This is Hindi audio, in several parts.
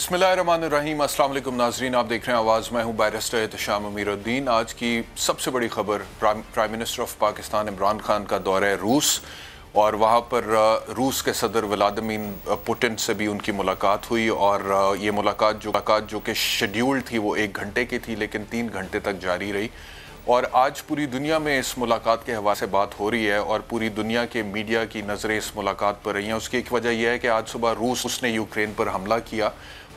बिस्मिल्लाहिर्रहमानिर्रहीम। अस्सलाम वालेकुम नाज़रीन, आप देख रहे हैं आवाज़। मैं हूं बैरिस्टर एहतशाम अमीरुद्दीन। आज की सबसे बड़ी खबर, prime minister of Pakistan Imran Khan का दौरा है रूस, और वहाँ पर रूस के सदर व्लादिमीर पुतिन से भी उनकी मुलाकात हुई। और ये मुलाकात जो कि शेड्यूल्ड थी वो 1 घंटे की थी, लेकिन 3 घंटे तक जारी रही। और आज पूरी दुनिया में इस मुलाकात के हवाले से बात हो रही है और पूरी दुनिया के मीडिया की नज़रें इस मुलाकात पर रही हैं। उसकी एक वजह यह है कि आज सुबह रूस ने यूक्रेन पर हमला किया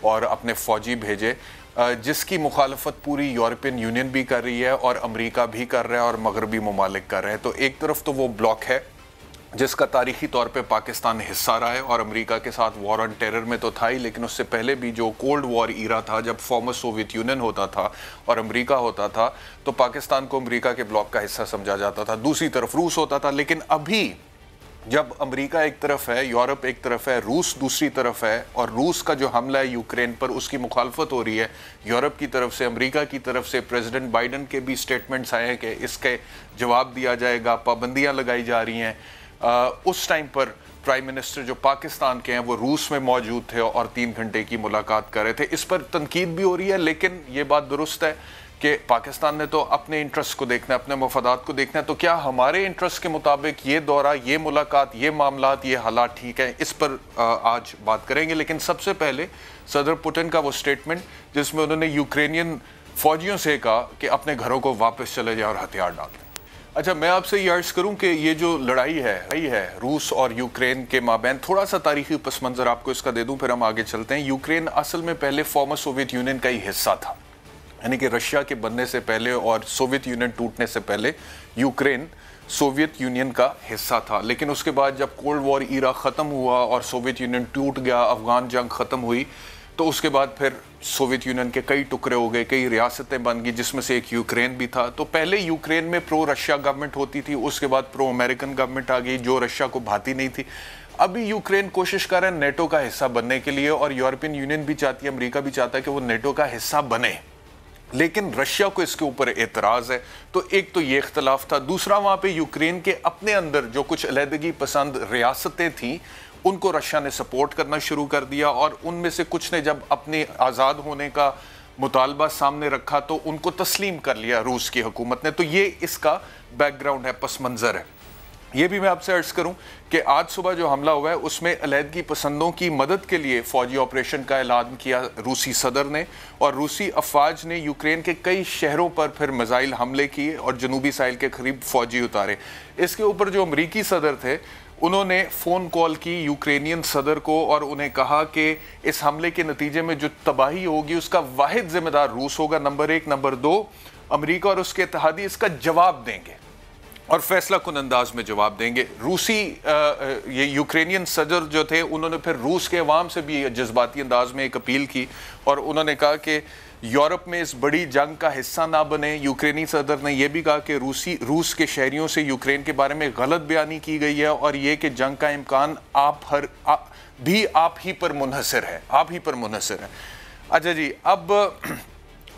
और अपने फ़ौजी भेजे, जिसकी मुखालफत पूरी यूरोपियन यूनियन भी कर रही है और अमेरिका भी कर रहा है और मगरबी ममालिक कर रहे हैं। तो एक तरफ तो वो ब्लॉक है जिसका तारीखी तौर पे पाकिस्तान हिस्सा रहा है, और अमेरिका के साथ वॉर ऑन टेरर में तो था ही, लेकिन उससे पहले भी जो कोल्ड वॉर ईरा था, जब फॉर्मर सोवियत यूनियन होता था और अमेरिका होता था, तो पाकिस्तान को अमेरिका के ब्लॉक का हिस्सा समझा जाता था, दूसरी तरफ रूस होता था। लेकिन अभी जब अमेरिका एक तरफ है, यूरोप एक तरफ है, रूस दूसरी तरफ है, और रूस का जो हमला है यूक्रेन पर उसकी मुखालफत हो रही है यूरोप की तरफ से, अमेरिका की तरफ से। प्रेसिडेंट बाइडन के भी स्टेटमेंट्स आए हैं कि इसके जवाब दिया जाएगा, पाबंदियां लगाई जा रही हैं। उस टाइम पर प्राइम मिनिस्टर जो पाकिस्तान के हैं वो रूस में मौजूद थे और 3 घंटे की मुलाकात कर रहे थे। इस पर तनकीद भी हो रही है, लेकिन ये बात दुरुस्त है कि पाकिस्तान ने तो अपने इंटरेस्ट को देखना है, अपने मफादात को देखना है। तो क्या हमारे इंटरेस्ट के मुताबिक ये दौरा, ये मुलाकात, ये मामलात, ये हालात ठीक है? इस पर आज बात करेंगे। लेकिन सबसे पहले सदर पुतिन का वो स्टेटमेंट जिसमें उन्होंने यूक्रेनियन फौजियों से कहा कि अपने घरों को वापस चले जाए और हथियार डाल दें। अच्छा, मैं आपसे ये अर्ज करूं कि ये जो लड़ाई है रूस और यूक्रेन के माबैन, थोड़ा सा तारीखी पस मंज़र आपको इसका दे दूं, फिर हम आगे चलते हैं। यूक्रेन असल में पहले फॉर्मर सोवियत यूनियन का ही हिस्सा था, यानी कि रशिया के बनने से पहले और सोवियत यूनियन टूटने से पहले यूक्रेन सोवियत यूनियन का हिस्सा था। लेकिन उसके बाद जब कोल्ड वॉर ईरा ख़त्म हुआ और सोवियत यूनियन टूट गया, अफगान जंग ख़त्म हुई, तो उसके बाद फिर सोवियत यूनियन के कई टुकड़े हो गए, कई रियासतें बन गई, जिसमें से एक यूक्रेन भी था। तो पहले यूक्रेन में प्रो रशिया गवर्नमेंट होती थी, उसके बाद प्रो अमेरिकन गवर्नमेंट आ गई जो रशिया को भाती नहीं थी। अभी यूक्रेन कोशिश कर रहा है नेटो का हिस्सा बनने के लिए, और यूरोपियन यूनियन भी चाहती है, अमेरिका भी चाहता है कि वो नेटो का हिस्सा बने, लेकिन रशिया को इसके ऊपर एतराज़ है। तो एक तो ये इख्तलाफ था। दूसरा, वहाँ पे यूक्रेन के अपने अंदर जो कुछ अलहदगी पसंद रियासतें थीं उनको रशिया ने सपोर्ट करना शुरू कर दिया, और उनमें से कुछ ने जब अपने आज़ाद होने का मुतालबा सामने रखा तो उनको तस्लीम कर लिया रूस की हुकूमत ने। तो ये इसका बैकग्राउंड है, पस मंज़र है। ये भी मैं आपसे अर्ज़ करूं कि आज सुबह जो हमला हुआ है उसमें अलहदगी पसंदों की मदद के लिए फ़ौजी ऑपरेशन का ऐलान किया रूसी सदर ने, और रूसी अफवाज ने यूक्रेन के कई शहरों पर फिर मिसाइल हमले किए और जनूबी साहिल के करीब फ़ौजी उतारे। इसके ऊपर जो अमरीकी सदर थे उन्होंने फ़ोन कॉल की यूक्रेनियन सदर को और उन्हें कहा कि इस हमले के नतीजे में जो तबाही होगी उसका वाहिद जिम्मेदार रूस होगा, नंबर 1। नंबर 2, अमेरिका और उसके इत्तेहादी इसका जवाब देंगे और फैसला कुन अंदाज में जवाब देंगे। रूसी ये यूक्रेनियन सदर जो थे उन्होंने फिर रूस के अवाम से भी जज्बाती अंदाज में एक अपील की, और उन्होंने कहा कि यूरोप में इस बड़ी जंग का हिस्सा ना बने। यूक्रेनी सदर ने यह भी कहा कि रूस के शहरियों से यूक्रेन के बारे में गलत बयानी की गई है, और ये कि जंग का इम्कान आप ही पर मुनहसर है, आप ही पर मुनहसर है। अच्छा जी, अब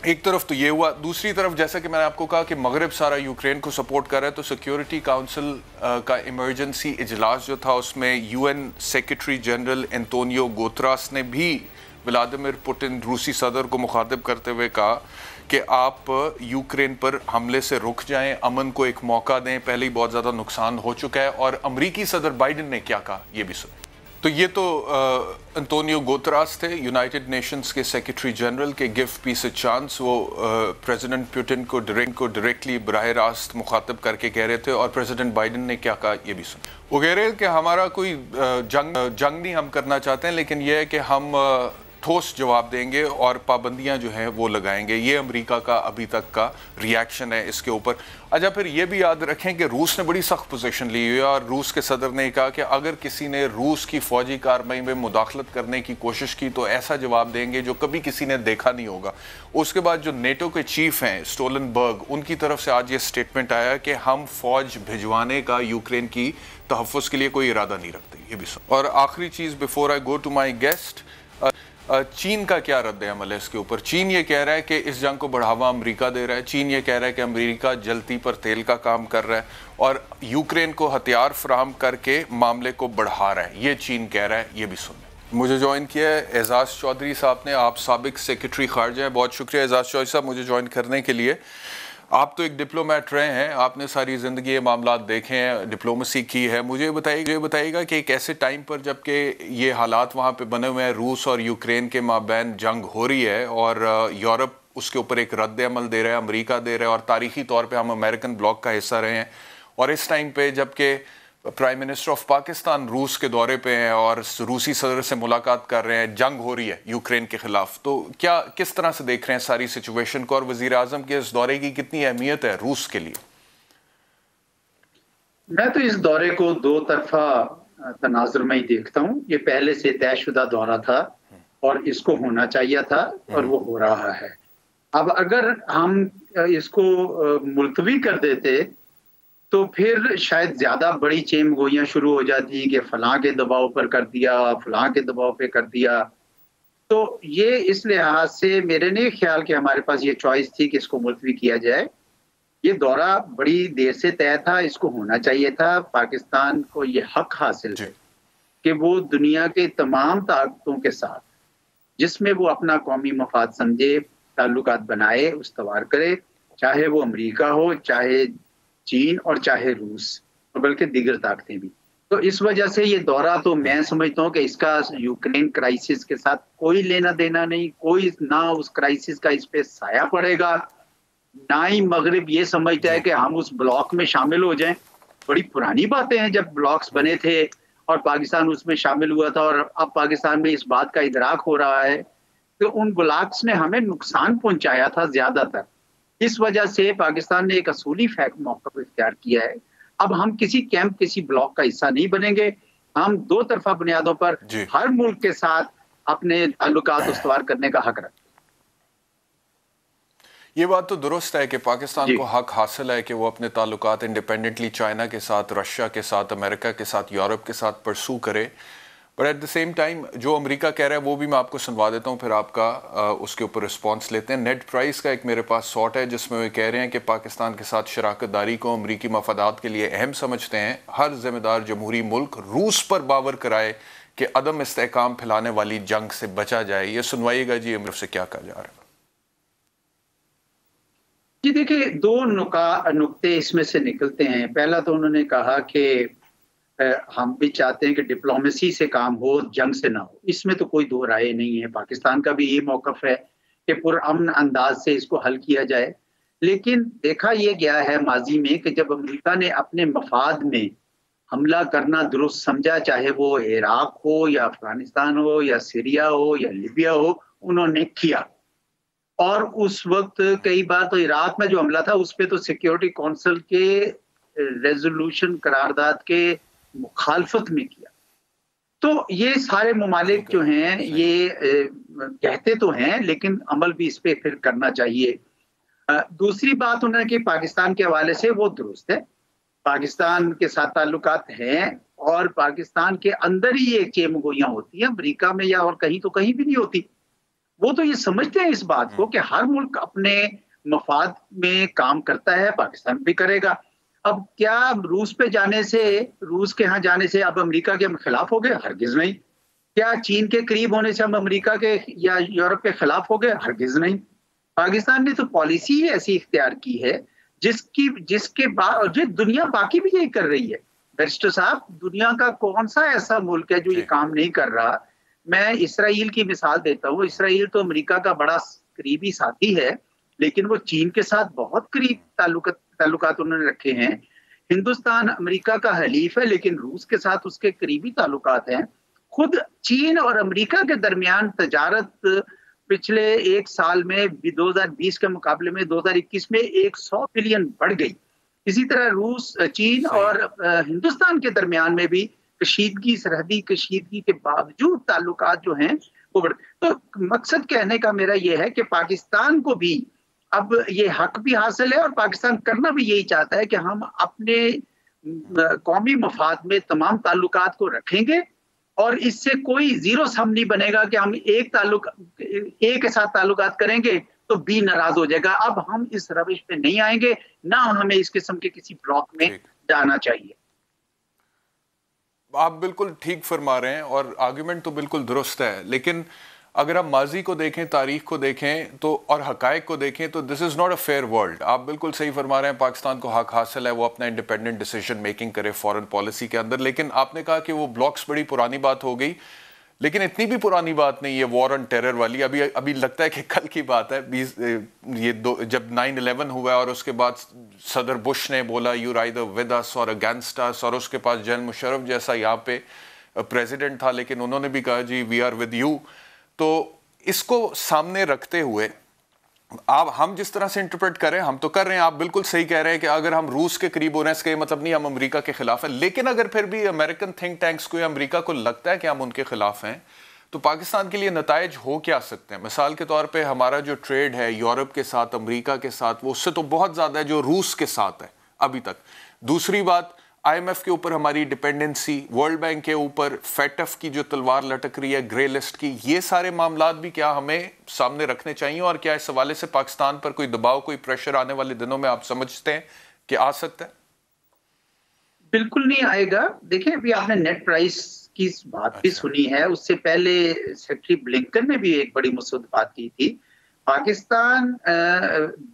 एक तरफ तो ये हुआ, दूसरी तरफ जैसा कि मैंने आपको कहा कि मगरब सारा यूक्रेन को सपोर्ट कर रहा है, तो सिक्योरिटी काउंसिल का इमरजेंसी इजलास जो था उसमें UN secretary general Antonio Guterres ने भी व्लादिमीर पुतिन रूसी सदर को मुखातिब करते हुए कहा कि आप यूक्रेन पर हमले से रुक जाएं, अमन को एक मौका दें, पहले ही बहुत ज़्यादा नुकसान हो चुका है। और अमरीकी सदर बाइडन ने क्या कहा ये भी सुने। तो ये तो एंटोनियो गुतेरेस थे, यूनाइटेड नेशंस के सेक्रेटरी जनरल के गिव पीस अ चांस। वो प्रेसिडेंट पुतिन को डायरेक्टली बराह रास्त मुखातिब करके कह रहे थे, और प्रेसिडेंट बाइडन ने क्या कहा ये भी सुने। वो कह रहे हैं कि हमारा कोई जंग नहीं हम करना चाहते हैं, लेकिन यह है कि हम ठोस जवाब देंगे और पाबंदियां जो हैं वो लगाएंगे। ये अमेरिका का अभी तक का रिएक्शन है इसके ऊपर। अच्छा, फिर ये भी याद रखें कि रूस ने बड़ी सख्त पोजीशन ली हुई है, और रूस के सदर ने कहा कि अगर किसी ने रूस की फौजी कार्रवाई में मुदाखलत करने की कोशिश की तो ऐसा जवाब देंगे जो कभी किसी ने देखा नहीं होगा। उसके बाद जो नेटो के चीफ हैं स्टोलनबर्ग, उनकी तरफ से आज ये स्टेटमेंट आया कि हम फौज भिजवाने का यूक्रेन की तहफ़्फ़ुज़ के लिए कोई इरादा नहीं रखते। ये भी सुन। और आखिरी चीज़ before I go to my guest, चीन का क्या रद्द अमल है इसके ऊपर। चीन ये कह रहा है कि इस जंग को बढ़ावा अमेरिका दे रहा है। चीन ये कह रहा है कि अमेरिका जलती पर तेल का काम कर रहा है और यूक्रेन को हथियार फराहम करके मामले को बढ़ा रहा है। ये चीन कह रहा है, ये भी सुन। मुझे ज्वाइन किया है एजाज चौधरी साहब ने। आप साबिक सेक्रेटरी खारजा हैं। बहुत शुक्रिया एजाज चौधरी साहब मुझे ज्वाइन करने के लिए। आप तो एक डिप्लोमेट रहे हैं, आपने सारी ज़िंदगी ये मामला देखे हैं, डिप्लोमेसी की है। मुझे बताइएगा कि एक ऐसे टाइम पर जबकि ये हालात वहाँ पे बने हुए हैं, रूस और यूक्रेन के माबैन जंग हो रही है और यूरोप उसके ऊपर एक रद्द अमल दे रहा है, अमेरिका दे रहा है, और तारीखी तौर पर हम अमेरिकन ब्लॉक का हिस्सा रहे हैं, और इस टाइम पे जबकि प्राइम मिनिस्टर ऑफ पाकिस्तान रूस के दौरे पे हैं और रूसी सदर से मुलाकात कर रहे हैं, जंग हो रही है यूक्रेन के खिलाफ, तो क्या किस तरह से देख रहे हैं सारी सिचुएशन को, और वजीर आजम के इस दौरे की कितनी अहमियत है रूस के लिए? मैं तो इस दौरे को दो तरफा तनाजुर में ही देखता हूँ। ये पहले से तयशुदा दौरा था और इसको होना चाहिए था और वो हो रहा है। अब अगर हम इसको मुलतवी कर देते तो फिर शायद ज्यादा बड़ी चेमगोइयां शुरू हो जाती कि फलां के दबाव पर कर दिया, फलां के दबाव पे कर दिया। तो ये इस लिहाज से मेरे नहीं ख्याल कि हमारे पास ये चॉइस थी कि इसको मुलतवी किया जाए। ये दौरा बड़ी देर से तय था, इसको होना चाहिए था। पाकिस्तान को ये हक हासिल है कि वो दुनिया के तमाम ताकतों के साथ, जिसमें वो अपना कौमी मफाद समझे, ताल्लुकात बनाए, उस्तवार करे, चाहे वो अमेरिका हो, चाहे चीन और चाहे रूस, और बल्कि दीगर ताकतें भी। तो इस वजह से ये दौरा तो मैं समझता हूँ कि इसका यूक्रेन क्राइसिस के साथ कोई लेना देना नहीं, कोई ना उस क्राइसिस का इस पे साया पड़ेगा, ना ही मगरिब ये समझता है कि हम उस ब्लॉक में शामिल हो जाएं। बड़ी पुरानी बातें हैं जब ब्लॉक्स बने थे और पाकिस्तान उसमें शामिल हुआ था, और अब पाकिस्तान में इस बात का इदराक हो रहा है कि उन ब्लॉक्स ने हमें नुकसान पहुंचाया था ज्यादातर। इस वजह से पाकिस्तान ने एक असूली मौक़िफ़ इख्तियार किया है। अब हम किसी कैंप, किसी ब्लॉक का हिस्सा नहीं बनेंगे। हम दो तरफा बुनियादों पर हर मुल्क के साथ अपने ताल्लुकात उस्तवार करने का हक रखते हैं। ये बात तो दुरुस्त है कि पाकिस्तान को हक हासिल है कि वो अपने ताल्लुकात इंडिपेंडेंटली चाइना के साथ, रशिया के साथ, अमेरिका के साथ, यूरोप के साथ परसू करे। But at the same time जो अमेरिका कह रहा है वो भी मैं आपको सुनवा देता हूँ, फिर आपका उसके ऊपर रिस्पॉन्स लेते हैं। नेड प्राइस का एक मेरे पास शॉट है जिसमें वे कह रहे हैं कि पाकिस्तान के साथ शराकत दारी को अमरीकी मफादात के लिए अहम समझते हैं। हर जिम्मेदार जमहूरी मुल्क रूस पर बावर कराए कि अदम इस्तेहकाम फैलाने वाली जंग से बचा जाए। ये सुनवाइएगा जी अमरीका से क्या कहा जा रहा है। जी देखिए, दो नुक्ते इसमें से निकलते हैं। पहला तो उन्होंने कहा कि हम भी चाहते हैं कि डिप्लोमेसी से काम हो, जंग से ना हो। इसमें तो कोई दो राय नहीं है। पाकिस्तान का भी ये मौक़िफ़ है कि पुरअमन अंदाज से इसको हल किया जाए। लेकिन देखा ये गया है माजी में कि जब अमेरिका ने अपने मफाद में हमला करना दुरुस्त समझा, चाहे वो इराक हो या अफगानिस्तान हो या सीरिया हो या लीबिया हो, उन्होंने किया। और उस वक्त कई बार तो इराक में जो हमला था उस पर तो सिक्योरिटी काउंसिल के रेजोल्यूशन, करारदाद के मुखालफत में किया। तो ये सारे ममालिक जो हैं ये कहते तो हैं लेकिन अमल भी इस पे फिर करना चाहिए। दूसरी बात उन्होंने कि पाकिस्तान के हवाले से वो दुरुस्त है, पाकिस्तान के साथ ताल्लुकात हैं और पाकिस्तान के अंदर ही ये चेमगोइयां होती हैं, अमेरिका में या और कहीं तो कहीं भी नहीं होती। वो तो ये समझते हैं इस बात को कि हर मुल्क अपने मफाद में काम करता है, पाकिस्तान भी करेगा। अब क्या रूस पे जाने से, रूस के यहाँ जाने से अब अमेरिका के हम खिलाफ हो गए? हरगिज नहीं। क्या चीन के करीब होने से हम अमेरिका के या यूरोप के खिलाफ हो गए? हरगिज नहीं। पाकिस्तान ने तो पॉलिसी ही ऐसी इख्तियार की है जिसके बाद जो दुनिया बाकी भी यही कर रही है। बैरिस्टर साहब, दुनिया का कौन सा ऐसा मुल्क है जो ये काम नहीं कर रहा? मैं इसराइल की मिसाल देता हूँ। इसराइल तो अमेरिका का बड़ा करीबी साथी है, लेकिन वो चीन के साथ बहुत करीब ताल्लुकात उन्होंने रखे हैं। हिंदुस्तान अमेरिका का हलीफ है, लेकिन रूस के साथ उसके करीबी ताल्लुकात हैं। खुद चीन और अमेरिका के दरमियान तजारत पिछले एक साल में 2020 के मुकाबले में 2021 में 100 बिलियन बढ़ गई। इसी तरह रूस, चीन और हिंदुस्तान के दरमियान में भी कशीदगी, सरहदी कशीदगी के बावजूद ताल्लुकात जो हैं वो बढ़। तो मकसद कहने का मेरा ये है कि पाकिस्तान को भी अब ये हक भी हासिल है और पाकिस्तान करना भी यही चाहता है कि हम अपने कौमी मफाद में तमाम ताल्लुकात को रखेंगे और इससे कोई जीरो सम नहीं बनेगा कि हम ए के साथ ताल्लुकात करेंगे तो बी नाराज हो जाएगा। अब हम इस रविश पे नहीं आएंगे, ना हमें इस किस्म के किसी ब्लॉक में जाना चाहिए। आप बिल्कुल ठीक फरमा रहे हैं और आर्गुमेंट तो बिल्कुल दुरुस्त है, लेकिन अगर आप माजी को देखें, तारीख को देखें तो और हकायक को देखें तो this is not a fair world. आप बिल्कुल सही फरमा रहे हैं, पाकिस्तान को हक हासिल है वो अपना इंडिपेंडेंट डिसीजन मेकिंग करे फॉरेन पॉलिसी के अंदर, लेकिन आपने कहा कि वो ब्लॉक्स बड़ी पुरानी बात हो गई, लेकिन इतनी भी पुरानी बात नहीं है वॉर ऑन टेरर वाली। अभी अभी लगता है कि कल की बात है, जब 9/11 हुआ और उसके बाद सदर बुश ने बोला यू आइदर विद अस और अगेंस्ट अस, और उसके पास जनरल मुशर्रफ जैसा यहाँ पे प्रेसिडेंट था, लेकिन उन्होंने भी कहा जी वी आर विद यू। तो इसको सामने रखते हुए आप हम जिस तरह से इंटरप्रेट करें हम तो कर रहे हैं, आप बिल्कुल सही कह रहे हैं कि अगर हम रूस के करीब हो रहे हैं इसका मतलब नहीं हम अमेरिका के खिलाफ हैं, लेकिन अगर फिर भी अमेरिकन थिंक टैंक्स को या अमेरिका को लगता है कि हम उनके खिलाफ हैं तो पाकिस्तान के लिए नताइज हो क्या सकते हैं? मिसाल के तौर पे हमारा जो ट्रेड है यूरोप के साथ, अमेरिका के साथ, वो उससे तो बहुत ज़्यादा है जो रूस के साथ है अभी तक। दूसरी बात, IMF के ऊपर हमारी डिपेंडेंसी, वर्ल्ड बैंक के ऊपर फेटफ की जो तलवार लटक रही है ग्रे लिस्ट की, ये सारे मामलात भी क्या हमें सामने रखने चाहिए? और क्या इस हवाले से पाकिस्तान पर कोई दबाव, कोई प्रेशर आने वाले दिनों में आप समझते हैं कि आ सकता है? बिल्कुल नहीं आएगा। देखिए, अभी आपने नेट प्राइस की बात भी सुनी है, उससे पहले सेक्रेटरी ब्लिंकन ने भी एक बड़ी मुसद्दत बात की थी। पाकिस्तान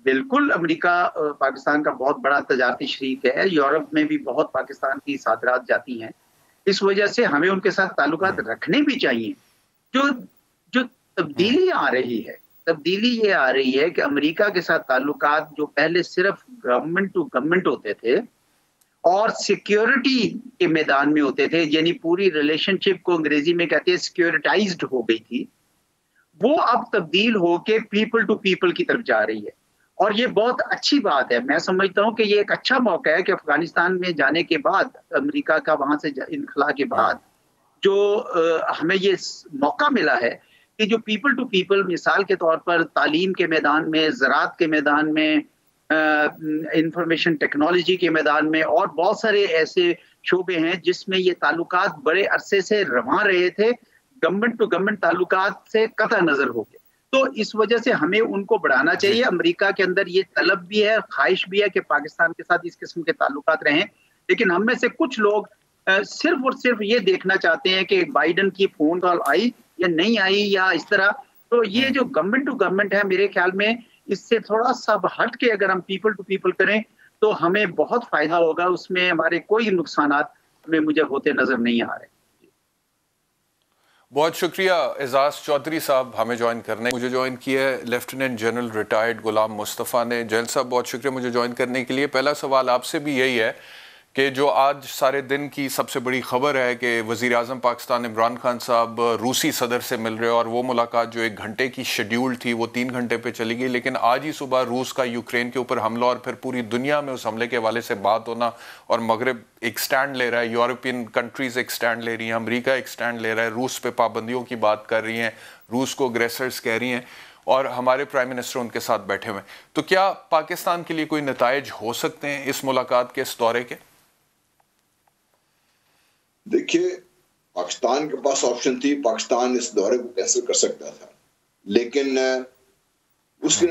बिल्कुल अमेरिका पाकिस्तान का बहुत बड़ा तजारती शरीक है, यूरोप में भी बहुत पाकिस्तान की सादरात जाती हैं, इस वजह से हमें उनके साथ ताल्लुकात रखने भी चाहिए। जो जो तब्दीली आ रही है, तब्दीली ये आ रही है कि अमेरिका के साथ ताल्लुकात जो पहले सिर्फ गवर्नमेंट टू गवर्नमेंट होते थे और सिक्योरिटी के मैदान में होते थे, यानी पूरी रिलेशनशिप को अंग्रेजी में कहते हैं सिक्योरिटाइज्ड हो गई थी, वो अब तब्दील होके पीपल टू पीपल की तरफ जा रही है। और ये बहुत अच्छी बात है। मैं समझता हूँ कि ये एक अच्छा मौका है कि अफगानिस्तान में जाने के बाद, अमेरिका का वहां से इनखला के बाद जो हमें ये मौका मिला है कि जो पीपल टू पीपल, मिसाल के तौर पर तालीम के मैदान में, ज़राअत के मैदान में, इंफॉर्मेशन टेक्नोलॉजी के मैदान में और बहुत सारे ऐसे शोबे हैं जिसमें ये ताल्लुकात बड़े अरसे से रवा रहे थे, गवर्नमेंट टू गवर्नमेंट ताल्लुकात से कतई नजर हो गए। तो इस वजह से हमें उनको बढ़ाना चाहिए। अमेरिका के अंदर ये तलब भी है, ख्वाहिश भी है कि पाकिस्तान के साथ इस किस्म के ताल्लुकात रहें, लेकिन हम में से कुछ लोग सिर्फ और सिर्फ ये देखना चाहते हैं कि बाइडन की फोन कॉल आई या नहीं आई या इस तरह। तो ये जो गवर्नमेंट टू गवर्नमेंट है, मेरे ख्याल में इससे थोड़ा सा हट के अगर हम पीपल टू पीपल करें तो हमें बहुत फायदा होगा। उसमें हमारे कोई नुकसानात हमें मुझे होते नजर नहीं आ रहे। बहुत शुक्रिया एजाज चौधरी साहब हमें ज्वाइन करने। मुझे ज्वाइन किया है लेफ्टिनेंट जनरल रिटायर्ड गुलाम मुस्तफ़ा ने। जनरल साहब बहुत शुक्रिया मुझे ज्वाइन करने के लिए। पहला सवाल आपसे भी यही है कि जो आज सारे दिन की सबसे बड़ी खबर है कि वज़ीर आज़म पाकिस्तान इमरान खान साहब रूसी सदर से मिल रहे हैं और वो मुलाकात जो 1 घंटे की शेड्यूल थी वो 3 घंटे पे चली गई, लेकिन आज ही सुबह रूस का यूक्रेन के ऊपर हमला और फिर पूरी दुनिया में उस हमले के हवाले से बात होना, और मगरब एक स्टैंड ले रहा है, यूरोपियन कंट्रीज़ एक स्टैंड ले रही हैं, अमेरिका एक स्टैंड ले रहा है, रूस पे पाबंदियों की बात कर रही हैं, रूस को अग्रेसर्स कह रही हैं, और हमारे प्राइम मिनिस्टर उनके साथ बैठे हुए हैं। तो क्या पाकिस्तान के लिए कोई नताइज हो सकते हैं इस मुलाकात के, इस दौरे के? देखिए, पाकिस्तान के पास ऑप्शन थी, पाकिस्तान इस दौरे को कैंसिल कर सकता था, लेकिन उसके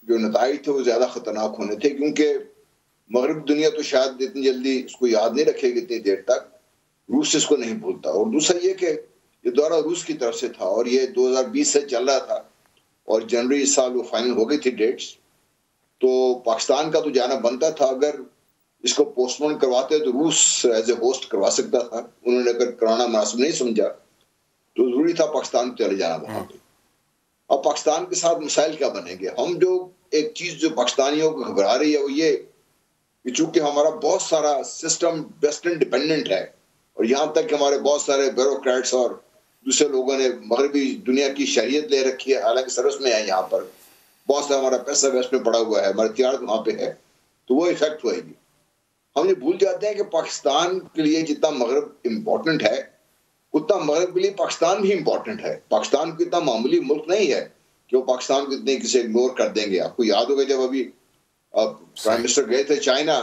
जो नताइज थे वो ज्यादा खतरनाक होने थे, क्योंकि मगरब दुनिया तो शायद इतनी जल्दी इसको याद नहीं रखेगी इतनी देर तक, रूस इसको नहीं भूलता। और दूसरा ये कि ये दौरा रूस की तरफ से था और ये 2020 से चल रहा था और जनवरी इस साल वो फाइनल हो गई थी डेट्स, तो पाकिस्तान का तो जाना बनता था। अगर इसको पोस्टपोन करवाते तो रूस एज ए होस्ट करवा सकता था, उन्होंने अगर कराना मुनासिब नहीं समझा तो जरूरी था पाकिस्तान चले जाना वहां पे। अब पाकिस्तान के साथ मसाइल क्या बनेंगे? हम जो एक चीज जो पाकिस्तानियों को घबरा रही है वो ये कि चूंकि हमारा बहुत सारा सिस्टम वेस्टर्न डिपेंडेंट है और यहाँ तक कि हमारे बहुत सारे ब्यूरोक्रेट्स और दूसरे लोगों ने मगरबी दुनिया की शरीयत ले रखी है, हालांकि सर्विस में है, यहाँ पर बहुत सारा हमारा पैसा वेस्ट में पड़ा हुआ है, हमारी तिजारत वहां पे है, तो वो इफेक्ट होएगी। हम ये भूल जाते हैं कि पाकिस्तान के लिए जितना मगरब इम्पोर्टेंट है उतना मगरब के लिए पाकिस्तान भी इम्पोर्टेंट है। पाकिस्तान को इतना मामूली मुल्क नहीं है कि वो पाकिस्तान को इतने किसी इग्नोर कर देंगे। आपको याद होगा जब अभी प्राइम मिनिस्टर गए थे चाइना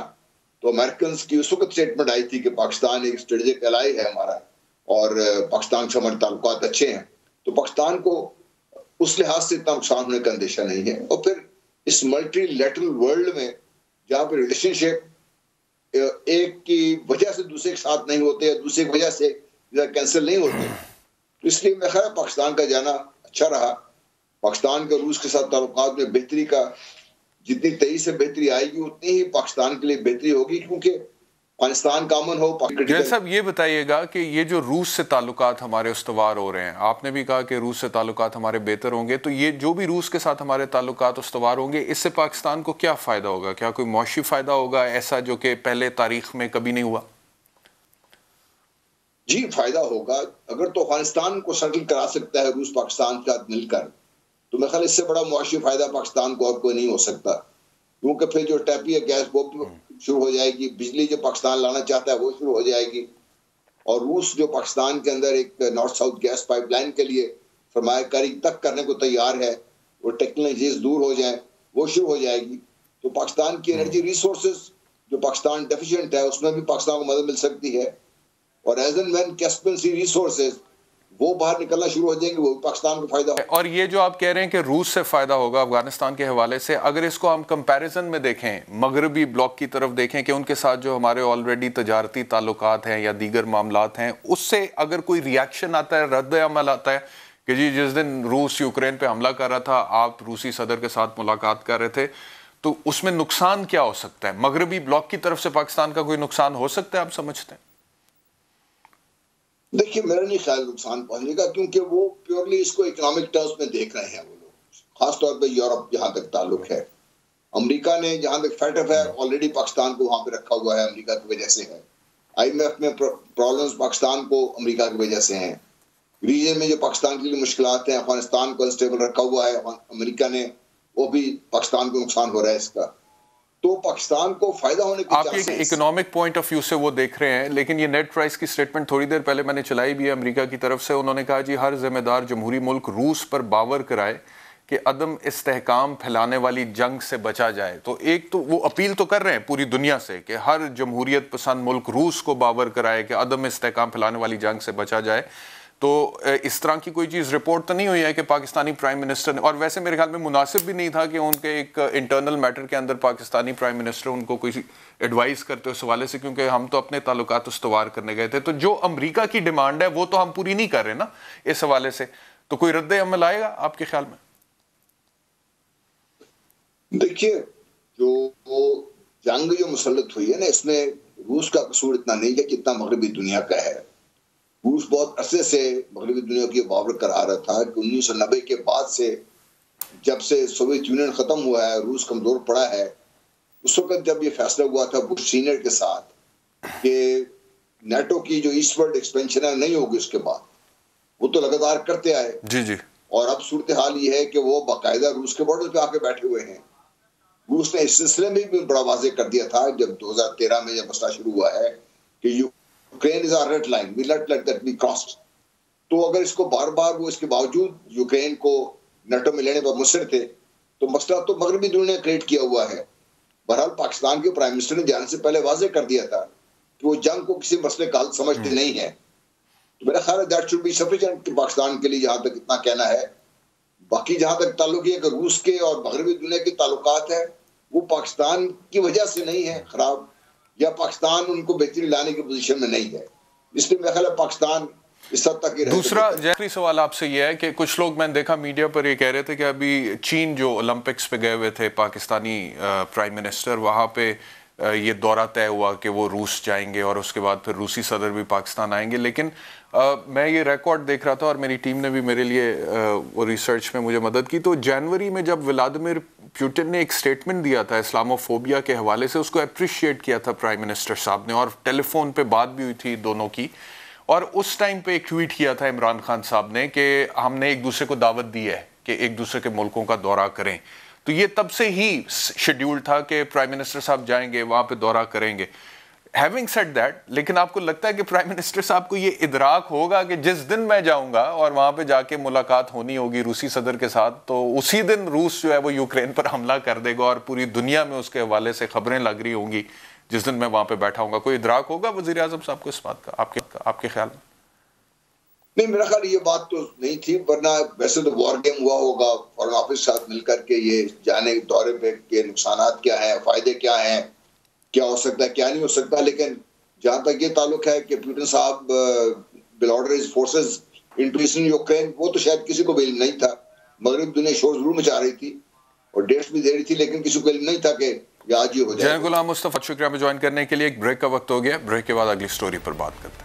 तो अमेरिकन की उस वक्त स्टेटमेंट आई थी कि पाकिस्तान एक स्ट्रेटेजिक एलाई है हमारा और पाकिस्तान से हमारे ताल्लुकात अच्छे हैं, तो पाकिस्तान को उस लिहाज से इतना नुकसान होने का अंदेशा नहीं है। और फिर इस मल्टीलैटरल वर्ल्ड में जहाँ पे रिलेशनशिप एक की वजह से दूसरे के साथ नहीं होते, दूसरे की वजह से कैंसिल नहीं होते। तो इसलिए मैं ख्याल पाकिस्तान का जाना अच्छा रहा। पाकिस्तान का रूस के साथ ताल्लुकात में बेहतरी का, जितनी तेजी से बेहतरी आएगी उतनी ही पाकिस्तान के लिए बेहतरी होगी, क्योंकि पाकिस्तान का अमन हो। साहब ये बताइएगा कि ये जो रूस से ताल्लुकात हमारे उस्तवार हो रहे हैं, आपने भी कहा कि रूस से ताल्लुकात हमारे बेहतर होंगे, तो ये जो भी रूस के साथ हमारे ताल्लुकात उस्तवार होंगे, इससे पाकिस्तान को क्या फ़ायदा होगा? क्या कोई मौशी फ़ायदा होगा ऐसा जो कि पहले तारीख में कभी नहीं हुआ? जी फायदा होगा। अगर तो अफगानिस्तान को सेटल करा सकता है रूस पाकिस्तान के साथ मिलकर, तो मेरे ख्याल इससे बड़ा मुआशी फायदा पाकिस्तान को और कोई नहीं हो सकता, क्योंकि फिर जो टैपिया गैस वो शुरू हो जाएगी, बिजली जो पाकिस्तान लाना चाहता है वो शुरू हो जाएगी, और रूस जो पाकिस्तान के अंदर एक नॉर्थ साउथ गैस पाइपलाइन के लिए सरमायाकारी तक करने को तैयार है, वो टेक्नोलॉजीज दूर हो जाए वो शुरू हो जाएगी। तो पाकिस्तान की एनर्जी रिसोर्सेज जो पाकिस्तान डेफिशिएंट है उसमें भी पाकिस्तान को मदद मिल सकती है, और as and when Caspian Sea resources वो बाहर निकलना शुरू हो जाएंगे, वो पाकिस्तान को फायदा होगा। और ये जो आप कह रहे हैं कि रूस से फायदा होगा अफगानिस्तान के हवाले से, अगर इसको हम कंपैरिजन में देखें, मगरबी ब्लॉक की तरफ देखें कि उनके साथ जो हमारे ऑलरेडी तजारती ताल्लुकात हैं या दीगर मामलात हैं, उससे अगर कोई रिएक्शन आता है, रद्द अमल आता है कि जी जिस दिन रूस यूक्रेन पे हमला कर रहा था आप रूसी सदर के साथ मुलाकात कर रहे थे, तो उसमें नुकसान क्या हो सकता है? मगरबी ब्लॉक की तरफ से पाकिस्तान का कोई नुकसान हो सकता है, आप समझते हैं? देखिए मेरा नहीं ख्याल नुकसान पहुंचेगा, क्योंकि वो प्योरली इसको इकोनॉमिक टर्म्स में देख रहे हैं वो लोग, खासतौर पे यूरोप जहां तक ताल्लुक है। अमेरिका ने जहां तक फेटफ है ऑलरेडी पाकिस्तान को वहां पे रखा हुआ है, अमेरिका की वजह से है। IMF में प्रॉब्लम्स पाकिस्तान को अमेरिका की वजह से हैं। रीजन में जो पाकिस्तान के लिए मुश्किलात हैं, अफगानिस्तान को अनस्टेबल रखा हुआ है अमेरिका ने, वो भी पाकिस्तान को नुकसान हो रहा है इसका। तो पाकिस्तान को फायदा होने की आप एक इकोनॉमिक पॉइंट ऑफ व्यू से वो देख रहे हैं, लेकिन ये नेट प्राइस की स्टेटमेंट थोड़ी देर पहले मैंने चलाई भी है अमेरिका की तरफ से। उन्होंने कहा जी हर जिम्मेदार जमहूरी मुल्क रूस पर बावर कराए कि अदम इस्तेहकाम फैलाने वाली जंग से बचा जाए। तो एक तो वो अपील तो कर रहे हैं पूरी दुनिया से कि हर जमहूरियत पसंद मुल्क रूस को बावर कराए कि अदम इस्तेहकाम फैलाने वाली जंग से बचा जाए। तो इस तरह की कोई चीज़ रिपोर्ट तो नहीं हुई है कि पाकिस्तानी प्राइम मिनिस्टर ने, और वैसे मेरे ख्याल में मुनासिब भी नहीं था कि उनके एक इंटरनल मैटर के अंदर पाकिस्तानी प्राइम मिनिस्टर उनको कोई एडवाइस करते उस हवाले से, क्योंकि हम तो अपने ताल्लुकात उस्तवार करने गए थे। तो जो अमेरिका की डिमांड है वो तो हम पूरी नहीं कर रहे ना इस हवाले से, तो कोई रद्द अमल आएगा आपके ख्याल में? देखिए जो जंग जो मुसल्लत हुई है ना, इसमें रूस का कसूर इतना नहीं है जितना मगरबी दुनिया का है। रूस बहुत अरसे से मगरबी दुनिया की बावर करा रहा था कि 1990 के बाद से, जब से सोवियत यूनियन खत्म हुआ है, रूस कमजोर पड़ा है। उस वक्त जब ये फैसला हुआ था बुश सीनियर के साथ कि नेटो की जो ईस्टवर्ड एक्सपेंशन है नहीं होगी उसके बाद, वो तो लगातार करते आए जी जी। और अब सूरत हाल ये है कि वो बाकायदा रूस के बॉर्डर पे आके बैठे हुए हैं। रूस ने इस सिलसिले में भी बड़ा वाजे कर दिया था जब 2013 में जब मसला शुरू हुआ है कि Ukraine is our red line, we not let that be crossed. तो अगर इसको बार बार वो इसके बावजूद यूक्रेन को नेटो में लेने पर मुसर थे, तो मसला तो मगरबी दुनिया ने क्रिएट किया हुआ है। बहरहाल पाकिस्तान के प्राइम मिनिस्टर ने जाने से पहले वाजे कर दिया था कि वो जंग को किसी मसले का हल समझते नहीं है। तो मेरा ख्याल है that should be sufficient Pakistan के लिए, जहां तक इतना कहना है। बाकी जहां तक ताल्लुक है कि रूस के और मगरबी दुनिया के ताल्लुकात है, वो पाकिस्तान की वजह से नहीं है खराब, या पाकिस्तान उनको बेहतरी लाने की पोजीशन में नहीं है, इसलिए मेरा ख्याल है पाकिस्तान इस हद तक। दूसरा जैकरी सवाल आपसे यह है कि कुछ लोग मैंने देखा मीडिया पर ये कह रहे थे कि अभी चीन जो ओलंपिक्स पे गए हुए थे पाकिस्तानी प्राइम मिनिस्टर, वहाँ पे ये दौरा तय हुआ कि वो रूस जाएंगे और उसके बाद फिर रूसी सदर भी पाकिस्तान आएंगे। लेकिन मैं ये रिकॉर्ड देख रहा था और मेरी टीम ने भी मेरे लिए वो रिसर्च में मुझे मदद की, तो जनवरी में जब व्लादिमीर पुतिन ने एक स्टेटमेंट दिया था इस्लामोफोबिया के हवाले से, उसको अप्रिशिएट किया था प्राइम मिनिस्टर साहब ने, और टेलीफोन पे बात भी हुई थी दोनों की। और उस टाइम पे एक ट्वीट किया था इमरान खान साहब ने कि हमने एक दूसरे को दावत दी है कि एक दूसरे के मुल्कों का दौरा करें। तो ये तब से ही शेड्यूल था कि प्राइम मिनिस्टर साहब जाएंगे वहाँ पे दौरा करेंगे। हैविंग सेड दैट, लेकिन आपको लगता है कि प्राइम मिनिस्टर साहब को ये इदराक होगा कि जिस दिन मैं जाऊंगा और वहाँ पे जाके मुलाकात होनी होगी रूसी सदर के साथ, तो उसी दिन रूस जो है वो यूक्रेन पर हमला कर देगा और पूरी दुनिया में उसके हवाले से खबरें लग रही होंगी जिस दिन मैं वहाँ पे बैठा हूँगा? कोई इदराक होगा वज़ीर आज़म साहब को इस बात का आपके ख्याल में? नहीं, मेरा ख्याल ये बात तो नहीं थी, वरना वैसे तो वॉर गेम हुआ होगा फॉरेन ऑफिस साथ मिलकर के ये जाने दौरे पे के नुकसानात क्या हैं, फायदे क्या हैं, क्या हो सकता है क्या नहीं हो सकता, लेकिन जहां तक ये ताल्लुक है कि पुतिन साहब will order his forces into eastern Ukraine, वो तो शायद किसी को भी इल्म नहीं था। मगरिब दुनिया शोर जरूर मचा रही थी और डेट्स भी दे रही थी, लेकिन किसी को इल्म नहीं था कि ये आज ही हो जाएगा। जय गुलाम मुस्तफा, शुक्रिया में ज्वाइन करने के लिए। एक ब्रेक का वक्त हो गया, ब्रेक के बाद अगली स्टोरी पर बात करते हैं।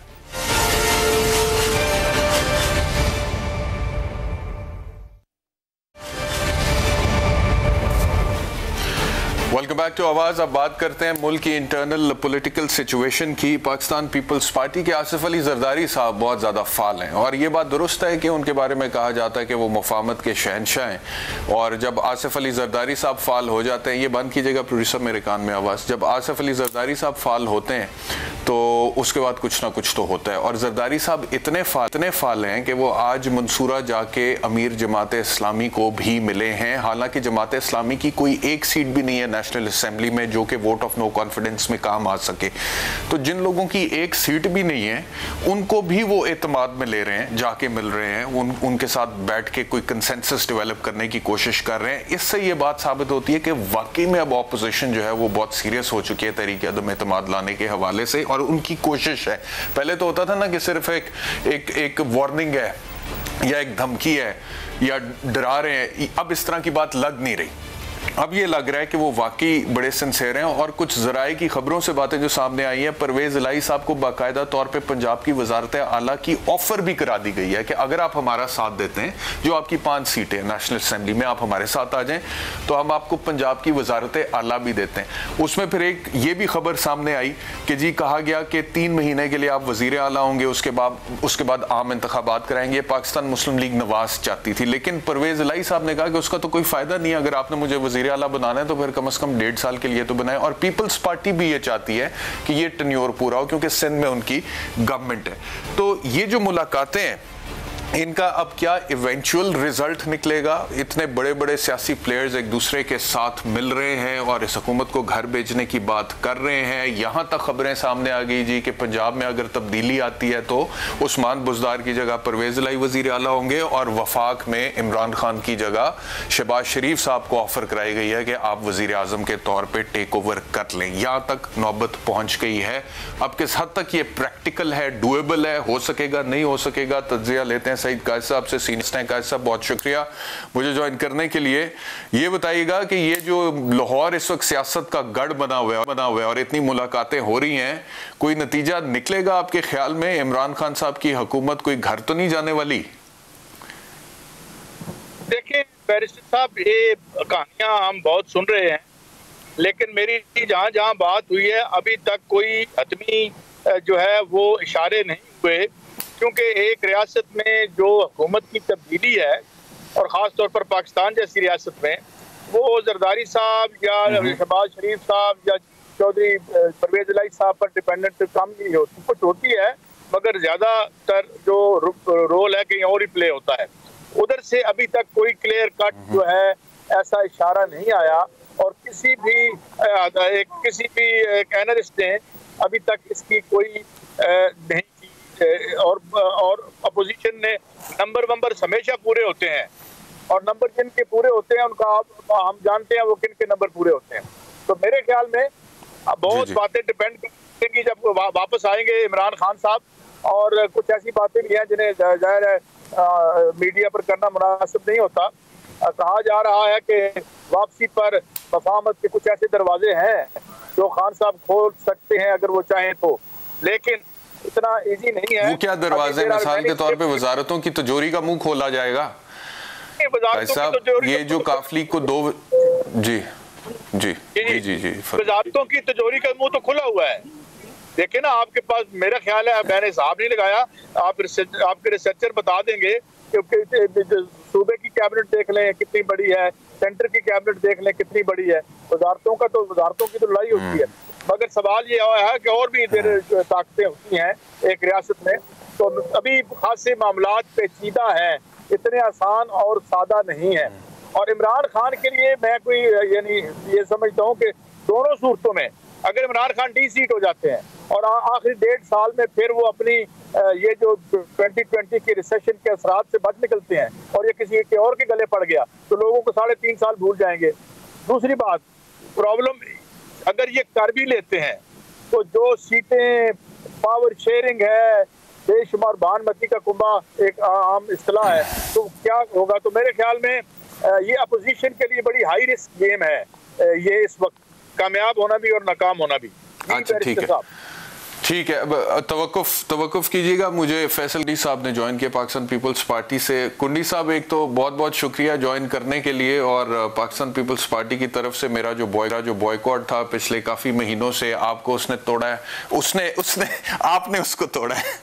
वेलकम बैक टू आवाज़। अब बात करते हैं मुल्क की इंटरनल पॉलिटिकल सिचुएशन की। पाकिस्तान पीपल्स पार्टी के आसिफ अली जरदारी साहब बहुत ज़्यादा फाल हैं और ये बात दुरुस्त है कि उनके बारे में कहा जाता है कि वो मुफाहमत के शहंशाह हैं। और जब आसिफ अली जरदारी साहब फाल हो जाते हैं, ये बंद कीजिएगा प्रोड्यूसर मेरे कान में आवाज़, जब आसिफ अली जरदारी साहब फाल होते हैं तो उसके बाद कुछ ना कुछ तो होता है। और जरदारी साहब इतने फाल हैं कि वो आज मंसूरा जाके अमीर जमात इस्लामी को भी मिले हैं। हालांकि जमात इस्लामी की कोई एक सीट भी नहीं है नेशनल असेंबली में जो कि वोट ऑफ नो कॉन्फिडेंस में काम आ सके। तो जिन लोगों की एक सीट भी नहीं है उनको भी वो एतमाद में ले रहे हैं, जाके मिल रहे हैं, उनके साथ बैठ के कोई कंसेंसस डेवलप करने की कोशिश कर रहे हैं। इससे ये बात साबित होती है कि वाकई में अब ऑपोजिशन जो है वो बहुत सीरियस हो चुकी है तरीके अदम एतमाद लाने के हवाले से, और उनकी कोशिश है। पहले तो होता था ना कि सिर्फ एक वार्निंग है या एक धमकी है या डरा रहे हैं, अब इस तरह की बात लग नहीं रही। अब ये लग रहा है कि वो वाकई बड़े सिंसेयर हैं। और कुछ ज़राए की खबरों से बातें जो सामने आई हैं, परवेज़ इलाही साहब को बाकायदा तौर पे पंजाब की वजारत आला की ऑफर भी करा दी गई है कि अगर आप हमारा साथ देते हैं, जो आपकी 5 सीटें नेशनल असेंबली में, आप हमारे साथ आ जाएं तो हम आपको पंजाब की वजारत आला भी देते हैं। उसमें फिर एक ये भी खबर सामने आई कि जी कहा गया कि 3 महीने के लिए आप वजीर आला होंगे, उसके बाद आम इंतखाबात कराएंगे। पाकिस्तान मुस्लिम लीग नवाज चाहती थी, लेकिन परवेज़ इलाही साहब ने कहा कि उसका तो कोई फायदा नहीं है, अगर आपने मुझे वजीर आला बनाना है तो फिर कम से कम 1.5 साल के लिए तो बनाए। और पीपल्स पार्टी भी ये चाहती है कि ये टेन्योर पूरा हो, क्योंकि सिंध में उनकी गवर्नमेंट है। तो ये जो मुलाकातें हैं, इनका अब क्या इवेंचुअल रिजल्ट निकलेगा? इतने बड़े बड़े सियासी प्लेयर्स एक दूसरे के साथ मिल रहे हैं और इस हुकूमत को घर भेजने की बात कर रहे हैं। यहाँ तक खबरें सामने आ गई जी कि पंजाब में अगर तब्दीली आती है तो उस्मान बुज़दार की जगह परवेज़ इलाही वज़ीर आला होंगे और वफाक में इमरान खान की जगह शहबाज शरीफ साहब को ऑफर कराई गई है कि आप वज़ीर आज़म के तौर पर टेक ओवर कर लें। यहाँ तक नौबत पहुँच गई है। अब किस हद तक ये प्रैक्टिकल है, डुएबल है, हो सकेगा नहीं हो सकेगा, तज्जिया लेते हैं सईद कायद साहब से। सीनियर कायद साहब, बहुत शुक्रिया मुझे ज्वाइन करने के लिए। ये बताइएगा कि ये जो लाहौर इस वक्त सियासत का गढ़ बना हुआ है और इतनी मुलाकातें हो रही हैं, कोई नतीजा निकलेगा आपके ख्याल में? इमरान खान साहब की हुकूमत कोई घर तो नहीं जाने वाली? देखिए बैरिस्टर साहब, ये कहानियां हम बहुत सुन रहे हैं, लेकिन मेरी जहां बात हुई है अभी तक कोई हतमी जो है वो इशारे नहीं हुए, क्योंकि एक रियासत में जो हुकूमत की तब्दीली है और ख़ास तौर पर पाकिस्तान जैसी रियासत में, वो जरदारी साहब या शहबाज शरीफ साहब या चौधरी परवेज़ इलाही साहब पर डिपेंडेंट कम नहीं होती, कुछ होती है मगर ज़्यादातर जो रोल है कहीं और ही प्ले होता है। उधर से अभी तक कोई क्लियर कट जो है ऐसा इशारा नहीं आया और किसी भी एनालिस्ट ने अभी तक इसकी कोई नहीं की। और अपोजिशन ने नंबर हमेशा पूरे होते हैं और नंबर जिनके पूरे होते हैं उनका हम जानते हैं वो किन के नंबर पूरे होते हैं। तो मेरे ख्याल में बहुत बातें डिपेंड करेंगी जब वापस आएंगे इमरान खान साहब, और कुछ ऐसी बातें भी हैं जिन्हें जाहिर है मीडिया पर करना मुनासिब नहीं होता। कहा जा रहा है कि वापसी पर मफाहमत के कुछ ऐसे दरवाजे हैं जो खान साहब खोल सकते हैं अगर वो चाहें तो, लेकिन इतना इजी नहीं है। वो क्या दरवाजे? मिसाल के तौर पे वजारतों की तिजोरी का मुंह खोला जाएगा साहब, ये जो काफली को दो जी जी जी जी जी वजारतों की तिजोरी का मुंह तो खुला हुआ है। देखिए ना, आपके पास मेरा ख्याल है मैंने हिसाब नहीं लगाया, आपके रिसर्चर बता देंगे कि सूबे की कैबिनेट देख लें कितनी बड़ी है, सेंटर की कैबिनेट देख लें कितनी बड़ी है, वजारतों की तो लड़ाई होती है। मगर सवाल ये है कि और भी ताकतें होती हैं एक रियासत में, तो अभी खासे मामलात पेचीदा हैं, इतने आसान और सादा नहीं है। और इमरान खान के लिए मैं कोई यानी ये समझता हूँ कि दोनों सूरतों में अगर इमरान खान डी सीट हो जाते हैं और आखिरी 1.5 साल में फिर वो अपनी ये जो 2020 के रिसेशन के असरात से बच निकलते हैं और ये किसी के और के गले पड़ गया तो लोगों को 3.5 साल भूल जाएंगे। दूसरी बात, प्रॉब्लम अगर ये कर भी लेते हैं तो जो सीटें पावर शेयरिंग है, बेशुमार भान मक्की का कुंबा एक आम इस्तिलाह है, तो क्या होगा? तो मेरे ख्याल में ये अपोजिशन के लिए बड़ी हाई रिस्क गेम है ये इस वक्त, कामयाब होना भी और नाकाम होना भी। अच्छा ठीक है, अब तवक्कुफ कीजिएगा। मुझे फैसल डी साहब ने ज्वाइन किया पाकिस्तान पीपल्स पार्टी से। कुंडी साहब, एक तो बहुत बहुत शुक्रिया ज्वाइन करने के लिए, और पाकिस्तान पीपल्स पार्टी की तरफ से मेरा जो बॉयकॉट था पिछले काफ़ी महीनों से, आपको उसने तोड़ा है, आपने उसको तोड़ा है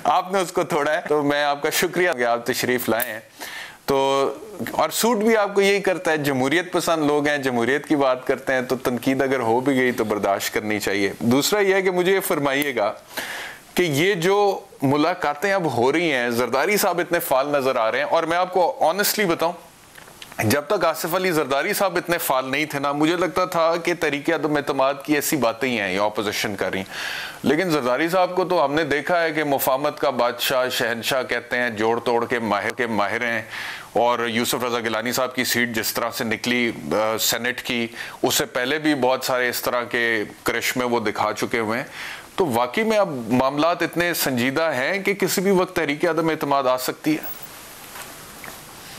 आपने उसको तोड़ा है, तो मैं आपका शुक्रिया कि आप तशरीफ़ लाए हैं। तो और सूट भी आपको यही करता है, जमहूरियत पसंद लोग हैं, जमहूरियत की बात करते हैं, तो तनकीद अगर हो भी गई तो बर्दाश्त करनी चाहिए। दूसरा यह है कि मुझे ये फरमाइएगा कि ये जो मुलाकातें अब हो रही हैं, जरदारी साहब इतने फाल नजर आ रहे हैं, और मैं आपको ऑनेस्टली बताऊं, जब तक आसिफ अली जरदारी साहब इतने फाल नहीं थे ना, मुझे लगता था कि तरीके अदम एतमाद की ऐसी बातें ही हैं ये ऑपोजिशन कर रही। लेकिन जरदारी साहब को तो हमने देखा है कि मुफाहमत का बादशाह, शहनशाह कहते हैं, जोड़ तोड़ के माहिर हैं। और यूसुफ रजा गिलानी साहब की सीट जिस तरह से निकली सेनेट की, उससे पहले भी बहुत सारे इस तरह के करिश्मे वो दिखा चुके हुए हैं। तो वाकई में अब मामलात इतने संजीदा हैं कि किसी भी वक्त तरीके अदम एतमाद आ सकती है।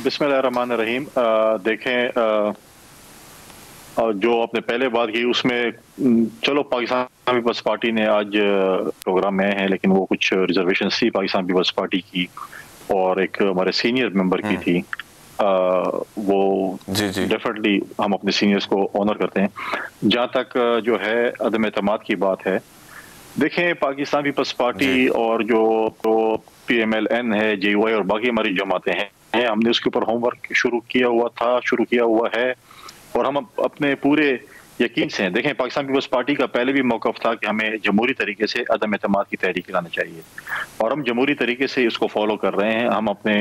बिस्मिल्लाहिर्रहमानिर्रहीम। देखें, जो आपने पहले बात की उसमें चलो पाकिस्तान पीपल्स पार्टी ने आज प्रोग्राम में है, लेकिन वो कुछ रिजर्वेशन थी पाकिस्तान पीपल्स पार्टी की और एक हमारे सीनियर मेंबर की थी। वो डेफिनेटली हम अपने सीनियर्स को ऑनर करते हैं। जहाँ तक जो है अदम एतमाद की बात है, देखें पाकिस्तान पीपल्स पार्टी और जो PMLN है, JUI और बाकी हमारी जमातें हैं, हमने उसके ऊपर होमवर्क शुरू किया हुआ है, और हम अपने पूरे यकीन से हैं। देखें, पाकिस्तान पीपल्स पार्टी का पहले भी मौक़िफ़ था कि हमें जमहूरी तरीके से अदम एतमाद की तहरीक लानी चाहिए, और हम जमहूरी तरीके से इसको फॉलो कर रहे हैं। हम अपने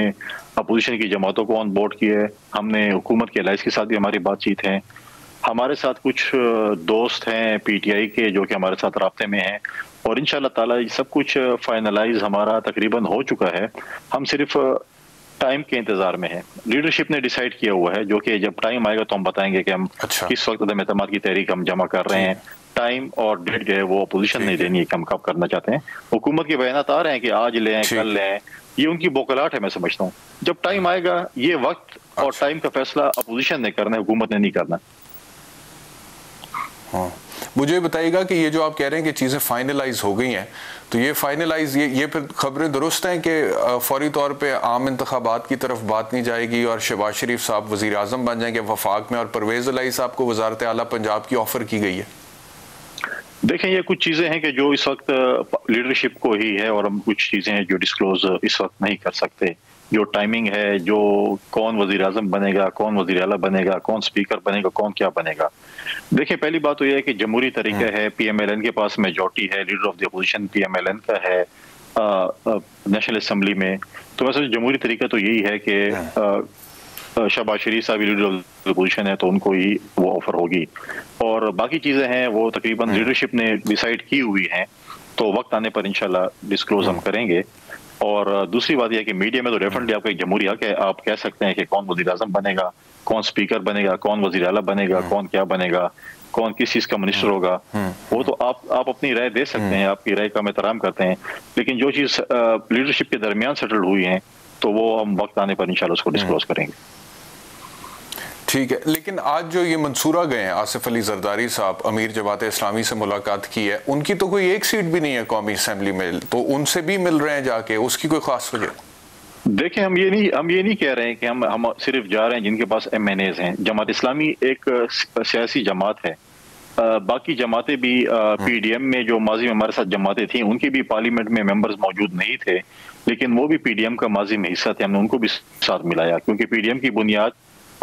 अपोजिशन की जमातों को ऑन बोर्ड किए, हमने हुकूमत के एलाइज के साथ भी हमारी बातचीत है। हमारे साथ कुछ दोस्त हैं PTI के जो कि हमारे साथ राब्ते में हैं, और इंशाअल्लाह ताला सब कुछ फाइनलाइज हमारा तकरीबन हो चुका है। हम सिर्फ टाइम के इंतजार में है। लीडरशिप ने डिसाइड किया हुआ है, जो कि जब टाइम आएगा तो हम बताएंगे कि हम किस वक्त अदम एतमाद की तहरीक हम जमा कर रहे हैं। टाइम और डेट जो है वो अपोजिशन नहीं देनी है कि हम कब करना चाहते हैं। हुकूमत के बयानात आ रहे हैं कि आज लें, कल लें, ये उनकी बोकलाहट है। मैं समझता हूँ जब टाइम आएगा, ये वक्त और टाइम का फैसला अपोजिशन ने करना है, हुकूमत ने नहीं करना। हाँ, मुझे बताइएगा कि ये जो आप कह रहे हैं कि चीज़ें फाइनलाइज हो गई हैं, तो ये फाइनलाइज ये फिर खबरें दुरुस्त हैं कि फौरी तौर पे आम इंतखाबात की तरफ बात नहीं जाएगी और शहबाज शरीफ साहब वज़ीर आज़म बन जाएंगे वफाक में, और परवेज़ इलाही साहब को वज़ारत आला पंजाब की ऑफ़र की गई है? देखें, ये कुछ चीज़ें हैं कि जो इस वक्त लीडरशिप को ही है, और हम कुछ चीज़ें हैं जो डिस्क्लोज इस वक्त नहीं कर सकते। जो टाइमिंग है, जो कौन वज़ीर आज़म बनेगा, कौन वज़ीर आला बनेगा, कौन स्पीकर बनेगा, कौन क्या बनेगा। देखिए, पहली बात तो यह है कि जमहूरी तरीका है, PMLN के पास मेजॉरिटी है, leader of the opposition PMLN का है नेशनल असेंबली में। तो वैसे जमहूरी तरीका तो यही है कि शहबाज शरीफ साहब लीडर ऑफ द अपोजिशन है, तो उनको ही वो ऑफर होगी, और बाकी चीज़ें हैं वो तकरीबन लीडरशिप ने डिसाइड की हुई हैं। तो वक्त आने पर इंशाल्लाह डिस्क्लोज हम करेंगे। और दूसरी बात यह है कि मीडिया में तो डेफिनेटली आपका एक जमहूरी हक है, आप कह सकते हैं कि कौन वज़ीर आज़म बनेगा, कौन स्पीकर बनेगा, कौन वज़ीर आला बनेगा, कौन क्या बनेगा, कौन किस चीज़ का मिनिस्टर होगा। वो तो आप अपनी राय दे सकते हैं, आपकी राय का हम एहतराम करते हैं। लेकिन जो चीज़ लीडरशिप के दरमियान सेटल हुई है, तो वो हम वक्त आने पर इंशाल्लाह उसको डिस्क्लोज करेंगे। ठीक है, लेकिन आज जो ये मंसूरा गए हैं आसिफ अली जरदारी साहब, अमीर जमात इस्लामी से मुलाकात की है, उनकी तो कोई एक सीट भी नहीं है कौमी असेंबली में, तो उनसे भी मिल रहे हैं जाके, उसकी कोई खास वजह? देखें, हम ये नहीं कह रहे हैं कि हम सिर्फ जा रहे हैं जिनके पास MNAs हैं। जमात इस्लामी एक सियासी जमात है, बाकी जमातें भी PDM में जो माजी में हमारे साथ जमातें थी, उनकी भी पार्लियामेंट में मेंबर्स मौजूद नहीं थे, लेकिन वो भी PDM का माजी में हिस्सा थे। हमने उनको भी साथ मिलाया, क्योंकि PDM की बुनियाद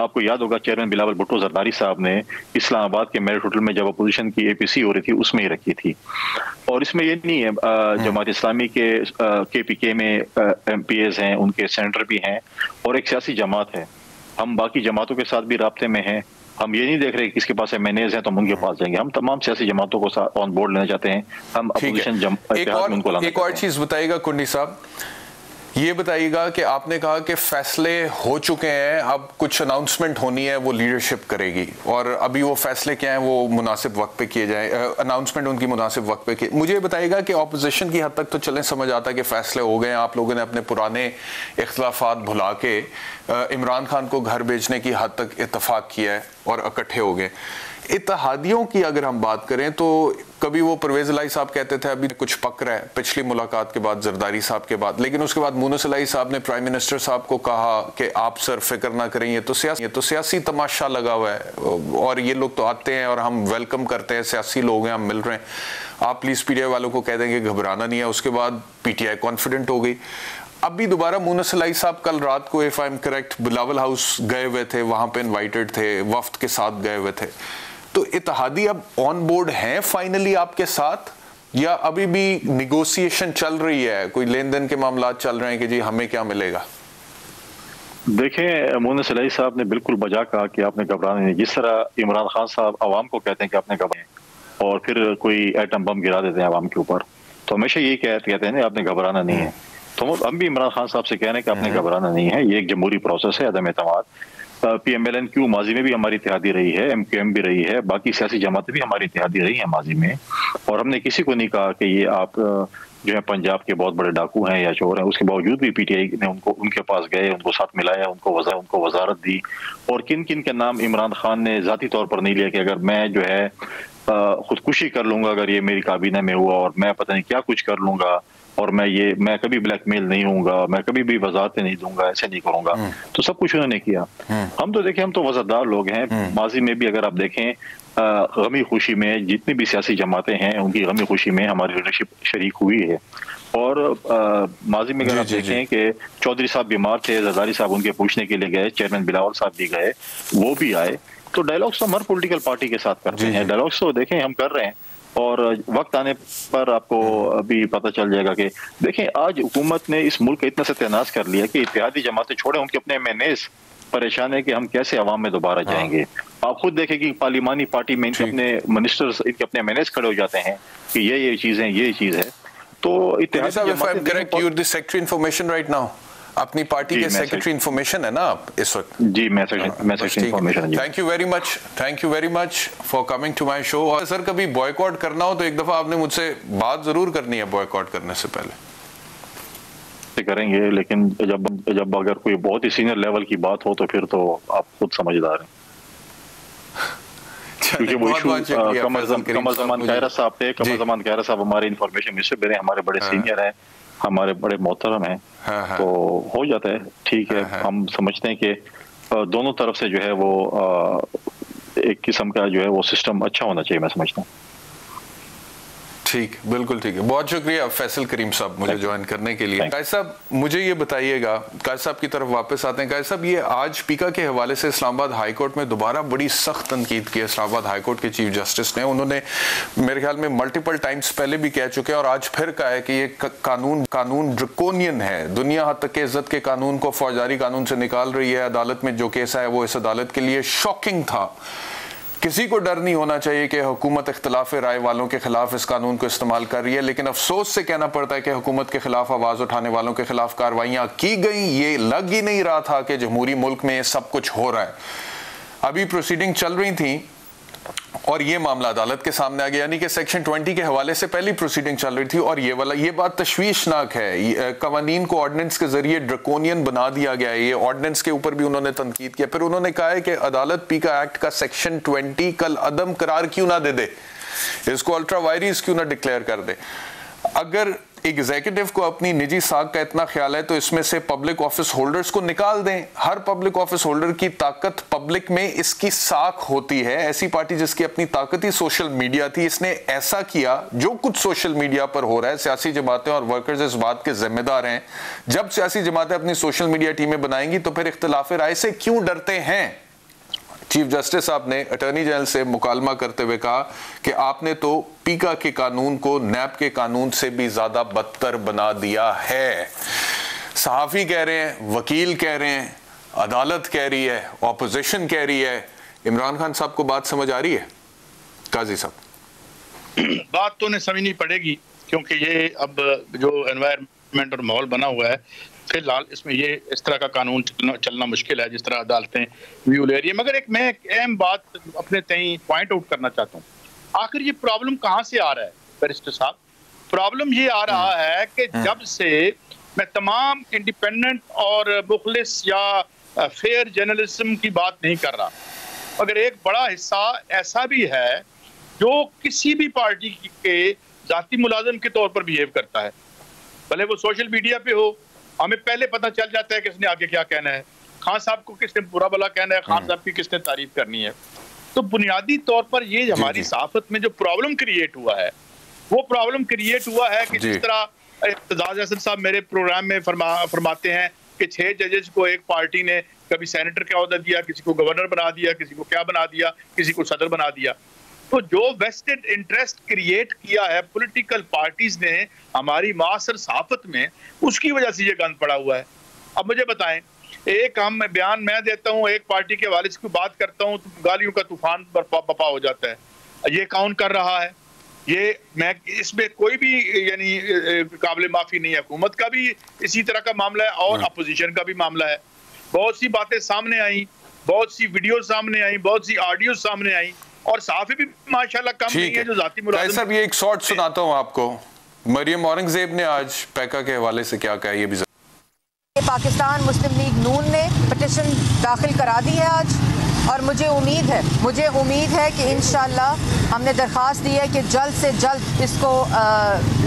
आपको याद होगा चेयरमैन बिलावल भुट्टो जरदारी साहब ने इस्लामाबाद के मेरिट होटल में जब अपोजिशन की APC हो रही थी उसमें ही रखी थी। और इसमें ये नहीं है, जमात इस्लामी के KPK में MPAs हैं, उनके सेनेटर भी हैं, और एक सियासी जमात है। हम बाकी जमातों के साथ भी राब्ते में हैं। हम ये नहीं देख रहे किसके पास MNAs हैं तो हम उनके पास जाएंगे। हम तमाम सियासी जमातों को साथ ऑन बोर्ड लेना चाहते हैं। हम अपोजिशन एक और चीज बताइएगा कुंडी साहब, ये बताइएगा कि आपने कहा कि फैसले हो चुके हैं, अब कुछ अनाउंसमेंट होनी है, वो लीडरशिप करेगी, और अभी वो फैसले क्या हैं वो मुनासिब वक्त पे किए जाए, अनाउंसमेंट उनकी मुनासिब वक्त पे किए। मुझे बताइएगा कि ऑपोजिशन की हद तक तो चलें समझ आता है कि फैसले हो गए हैं, आप लोगों ने अपने पुराने इख्तलाफात भुला के इमरान खान को घर भेजने की हद तक इत्तफाक किया है और इकट्ठे हो गए। इत्तेहादियों की अगर हम बात करें तो कभी वो परवेज इलाही साहब कहते थे अभी कुछ पक रहा है पिछली मुलाकात के बाद, जरदारी साहब के बाद, लेकिन उसके बाद मुनस इलाही साहब ने प्राइम मिनिस्टर साहब को कहा कि आप सर फिक्र ना करें, ये तो सियासी तमाशा लगा हुआ है और ये लोग तो आते हैं और हम वेलकम करते हैं, सियासी लोग हैं, हम मिल रहे हैं, आप प्लीज पीटीआई वालों को कह देंगे घबराना नहीं है। उसके बाद पीटीआई कॉन्फिडेंट हो गई। अभी दोबारा मुनस इलाही साहब कल रात को if I am correct Bilawal house गए हुए थे, वहां पे इन्वाइटेड थे, वफ्द के साथ गए हुए थे। तो इत्तेहादी अब ऑन बोर्ड हैं फाइनली आपके साथ, या अभी भी निगोशिएशन चल रही है, कोई लेन देन के मामला चल रहे हैं कि जी हमें क्या मिलेगा? देखें, मुनस इलाही साहब ने बिल्कुल बजा कहा कि आपने घबराना नहीं। जिस तरह इमरान खान साहब आवाम को कहते हैं कि आपने घबराना और फिर कोई एटम बम गिरा देते हैं आवाम के ऊपर, तो हमेशा यही कहते हैं ना आपने घबराना नहीं है। तो हम भी इमरान खान साहब से कह रहे हैं कि आपने घबराना नहीं है, ये एक जमहूरी प्रोसेस है, अदम एतमाद। PMLN-Q माजी में भी हमारी इत्तेहादी रही है, MQM भी रही है, बाकी सियासी जमातें भी हमारी इत्तेहादी रही है माजी में, और हमने किसी को नहीं कहा कि ये आप जो है पंजाब के बहुत बड़े डाकू हैं या चोर हैं। उसके बावजूद भी पीटीआई ने उनके पास गए, उनको साथ मिलाया, उनको वजारत दी, और किन किन के नाम इमरान खान ने जाती तौर पर नहीं लिया कि अगर मैं जो है खुदकुशी कर लूंगा अगर ये मेरी काबीना में हुआ, और मैं पता नहीं क्या कुछ कर लूंगा, और मैं कभी ब्लैकमेल नहीं होऊंगा, मैं कभी भी वजारतें नहीं दूंगा, ऐसे नहीं करूंगा। तो सब कुछ उन्होंने किया। हम तो देखें, हम तो वफादार लोग हैं। माजी में भी अगर आप देखें, गमी खुशी में जितनी भी सियासी जमातें हैं उनकी गमी खुशी में हमारी लीडरशिप शरीक हुई है। और माजी में अगर आप देखें कि चौधरी साहब बीमार थे, जरदारी साहब उनके पूछने के लिए गए, चेयरमैन बिलावल साहब भी गए, वो भी आए। तो डायलॉग्स तो हर पॉलिटिकल पार्टी के साथ करते हैं, डायलॉग्स तो देखें हम कर रहे हैं, और वक्त आने पर आपको अभी पता चल जाएगा कि देखें आज हुकूमत ने इस मुल्क का इतना सत्यानाश कर लिया कि इत्तेहादी जमातें छोड़े, उनके अपने MNAs परेशान है कि हम कैसे अवाम में दोबारा जाएंगे। आप खुद देखें कि पार्लिमानी पार्टी में इनके अपने मिनिस्टर्स, इनके अपने MNAs खड़े हो जाते हैं कि ये चीज है, ये चीज है। तो इत्तेहादी अपनी पार्टी के सेक्रेटरी इंफॉर्मेशन है ना आप इस वक्त? जी, मैं secretary information. Thank you very much for coming to my show. और सर कभी बॉयकॉट करना हो तो एक दफा आपने मुझसे बात जरूर करनी है बॉयकॉट करने से पहले। करेंगे, लेकिन जब अगर कोई बहुत ही सीनियर लेवल की बात हो तो फिर तो आप खुद समझदार हैं, क्योंकि वो इशू कमर जमान खैरा साहब थे। कमर जमान खैरा साहब हमारे इंफॉर्मेशन मिनिस्टर भी रहे, हमारे बड़े सीनियर हैं, हमारे बड़े मोहतरम हैं। तो हो जाता है, ठीक है। हम समझते हैं कि दोनों तरफ से जो है वो एक किस्म का जो है वो सिस्टम अच्छा होना चाहिए, मैं समझता हूँ। ठीक, बिल्कुल ठीक है। बहुत शुक्रिया फैसल करीम साहब मुझे ज्वाइन करने के लिए। कायद साहब मुझे ये बताइएगा, कायद साहब की तरफ वापस आते हैं। कायद साहब, ये आज पीका के हवाले से इस्लामाबाद हाई कोर्ट में दोबारा बड़ी सख्त तनकीद की है इस्लामाबाद हाई कोर्ट के चीफ जस्टिस ने। उन्होंने मेरे ख्याल में मल्टीपल टाइम्स पहले भी कह चुके हैं और आज फिर कहा है कि ये कानून ड्रकोनियन है, दुनिया हद तक इज्जत के कानून को फौजदारी कानून से निकाल रही है। अदालत में जो केस आया वो इस अदालत के लिए शॉकिंग था। किसी को डर नहीं होना चाहिए कि हुकूमत इख्तलाफ राय वालों के खिलाफ इस कानून को इस्तेमाल कर रही है, लेकिन अफसोस से कहना पड़ता है कि हुकूमत के खिलाफ आवाज उठाने वालों के खिलाफ कार्रवाइयां की गई। ये लग ही नहीं रहा था कि जमहूरी मुल्क में सब कुछ हो रहा है। अभी प्रोसीडिंग चल रही थी और ये मामला अदालत के सामने आ गया, यानी कि सेक्शन 20 के हवाले से पहली प्रोसीडिंग चल रही थी और ये बात तशवीशनाक है। कवानीन को ऑर्डिनेंस के जरिए ड्रकोनियन बना दिया गया है। ये ऑर्डिनेंस के ऊपर भी उन्होंने तनकीद किया। फिर उन्होंने कहा है कि अदालत पीका एक्ट का सेक्शन 20 कल अदम करार क्यों ना दे दे, इसको अल्ट्रा वायरस क्यों ना डिक्लेयर कर दे। अगर एग्जीक्यूटिव को अपनी निजी साख का इतना ख्याल है तो इसमें से पब्लिक ऑफिस होल्डर्स को निकाल दें। हर पब्लिक ऑफिस होल्डर की ताकत पब्लिक में इसकी साख होती है। ऐसी पार्टी जिसकी अपनी ताकत ही सोशल मीडिया थी, इसने ऐसा किया। जो कुछ सोशल मीडिया पर हो रहा है, सियासी जमातें और वर्कर्स इस बात के जिम्मेदार हैं। जब सियासी जमातें अपनी सोशल मीडिया टीमें बनाएंगी तो फिर इख्तिलाफ राय से क्यों डरते हैं? चीफ जस्टिस साहब ने अटॉर्नी जनरल से मुकालमा करते हुए कहा कि आपने तो पीका के कानून को नैप के कानून से भी ज्यादा बदतर बना दिया है। सहाफी कह रहे हैं, वकील कह रहे हैं, अदालत कह रही है, ऑपोजिशन कह रही है। इमरान खान साहब को बात समझ आ रही है? काजी साहब, बात तो उन्हें समझनी पड़ेगी, क्योंकि ये अब जो एनवायरनमेंट और माहौल बना हुआ है फिलहाल इसमें ये इस तरह का कानून चलना मुश्किल है जिस तरह अदालतें व्यू ले रही है। मगर मैं एक अहम बात अपने तय पॉइंट आउट करना चाहता हूँ, आखिर ये प्रॉब्लम कहाँ से आ रहा है बैरिस्टर साहब? प्रॉब्लम ये आ रहा है कि जब से मैं तमाम इंडिपेंडेंट और मुखलिस या फेयर जर्नलिज्म की बात नहीं कर रहा, मगर एक बड़ा हिस्सा ऐसा भी है जो किसी भी पार्टी के जाती मुलाजिम के तौर पर बिहेव करता है, भले वो सोशल मीडिया पे हो, हमें पहले पता चल जाता है किसने आगे क्या कहना है, खान साहब को किसने बुरा भला कहना है, खान साहब की किसने तारीफ करनी है। तो बुनियादी तौर पर ये हमारी सहाफत में जो प्रॉब्लम क्रिएट हुआ है, वो प्रॉब्लम क्रिएट हुआ है कि जिस तरह इफ्तिज़ाज हसन साहब मेरे प्रोग्राम में फरमाते हैं कि 6 जजेस को एक पार्टी ने कभी सेनेटर का ओहदा दिया, किसी को गवर्नर बना दिया, किसी को क्या बना दिया, किसी को सदर बना दिया। तो जो वेस्टेड इंटरेस्ट क्रिएट किया है पॉलिटिकल पार्टीज ने हमारी मासर सहाफत में, उसकी वजह से ये गंद पड़ा हुआ है। अब मुझे बताएं, एक हम बयान मैं देता हूँ, एक पार्टी के वालिद की बात करता हूँ तो गालियों का तूफान बर्पा हो जाता है। ये कौन कर रहा है? ये मैं इसमें कोई भी यानी काबिल माफी नहीं है। हुकूमत का भी इसी तरह का मामला है और अपोजिशन का भी मामला है। बहुत सी बातें सामने आई, बहुत सी वीडियो सामने आई, बहुत सी ऑडियो सामने आई, और साफी भी माशाल्लाह कम नहीं है जो जाती मुलाजिम। साहब ये एक शॉर्ट सुनाता हूँ आपको, मरियम औरंगजेब ने आज पैका के हवाले से क्या कहा, ये भी पाकिस्तान मुस्लिम लीग नून ने पिटिशन दाखिल करा दी है आज, और मुझे उम्मीद है कि इंशाअल्लाह हमने दरख्वास्त दी है कि जल्द से जल्द इसको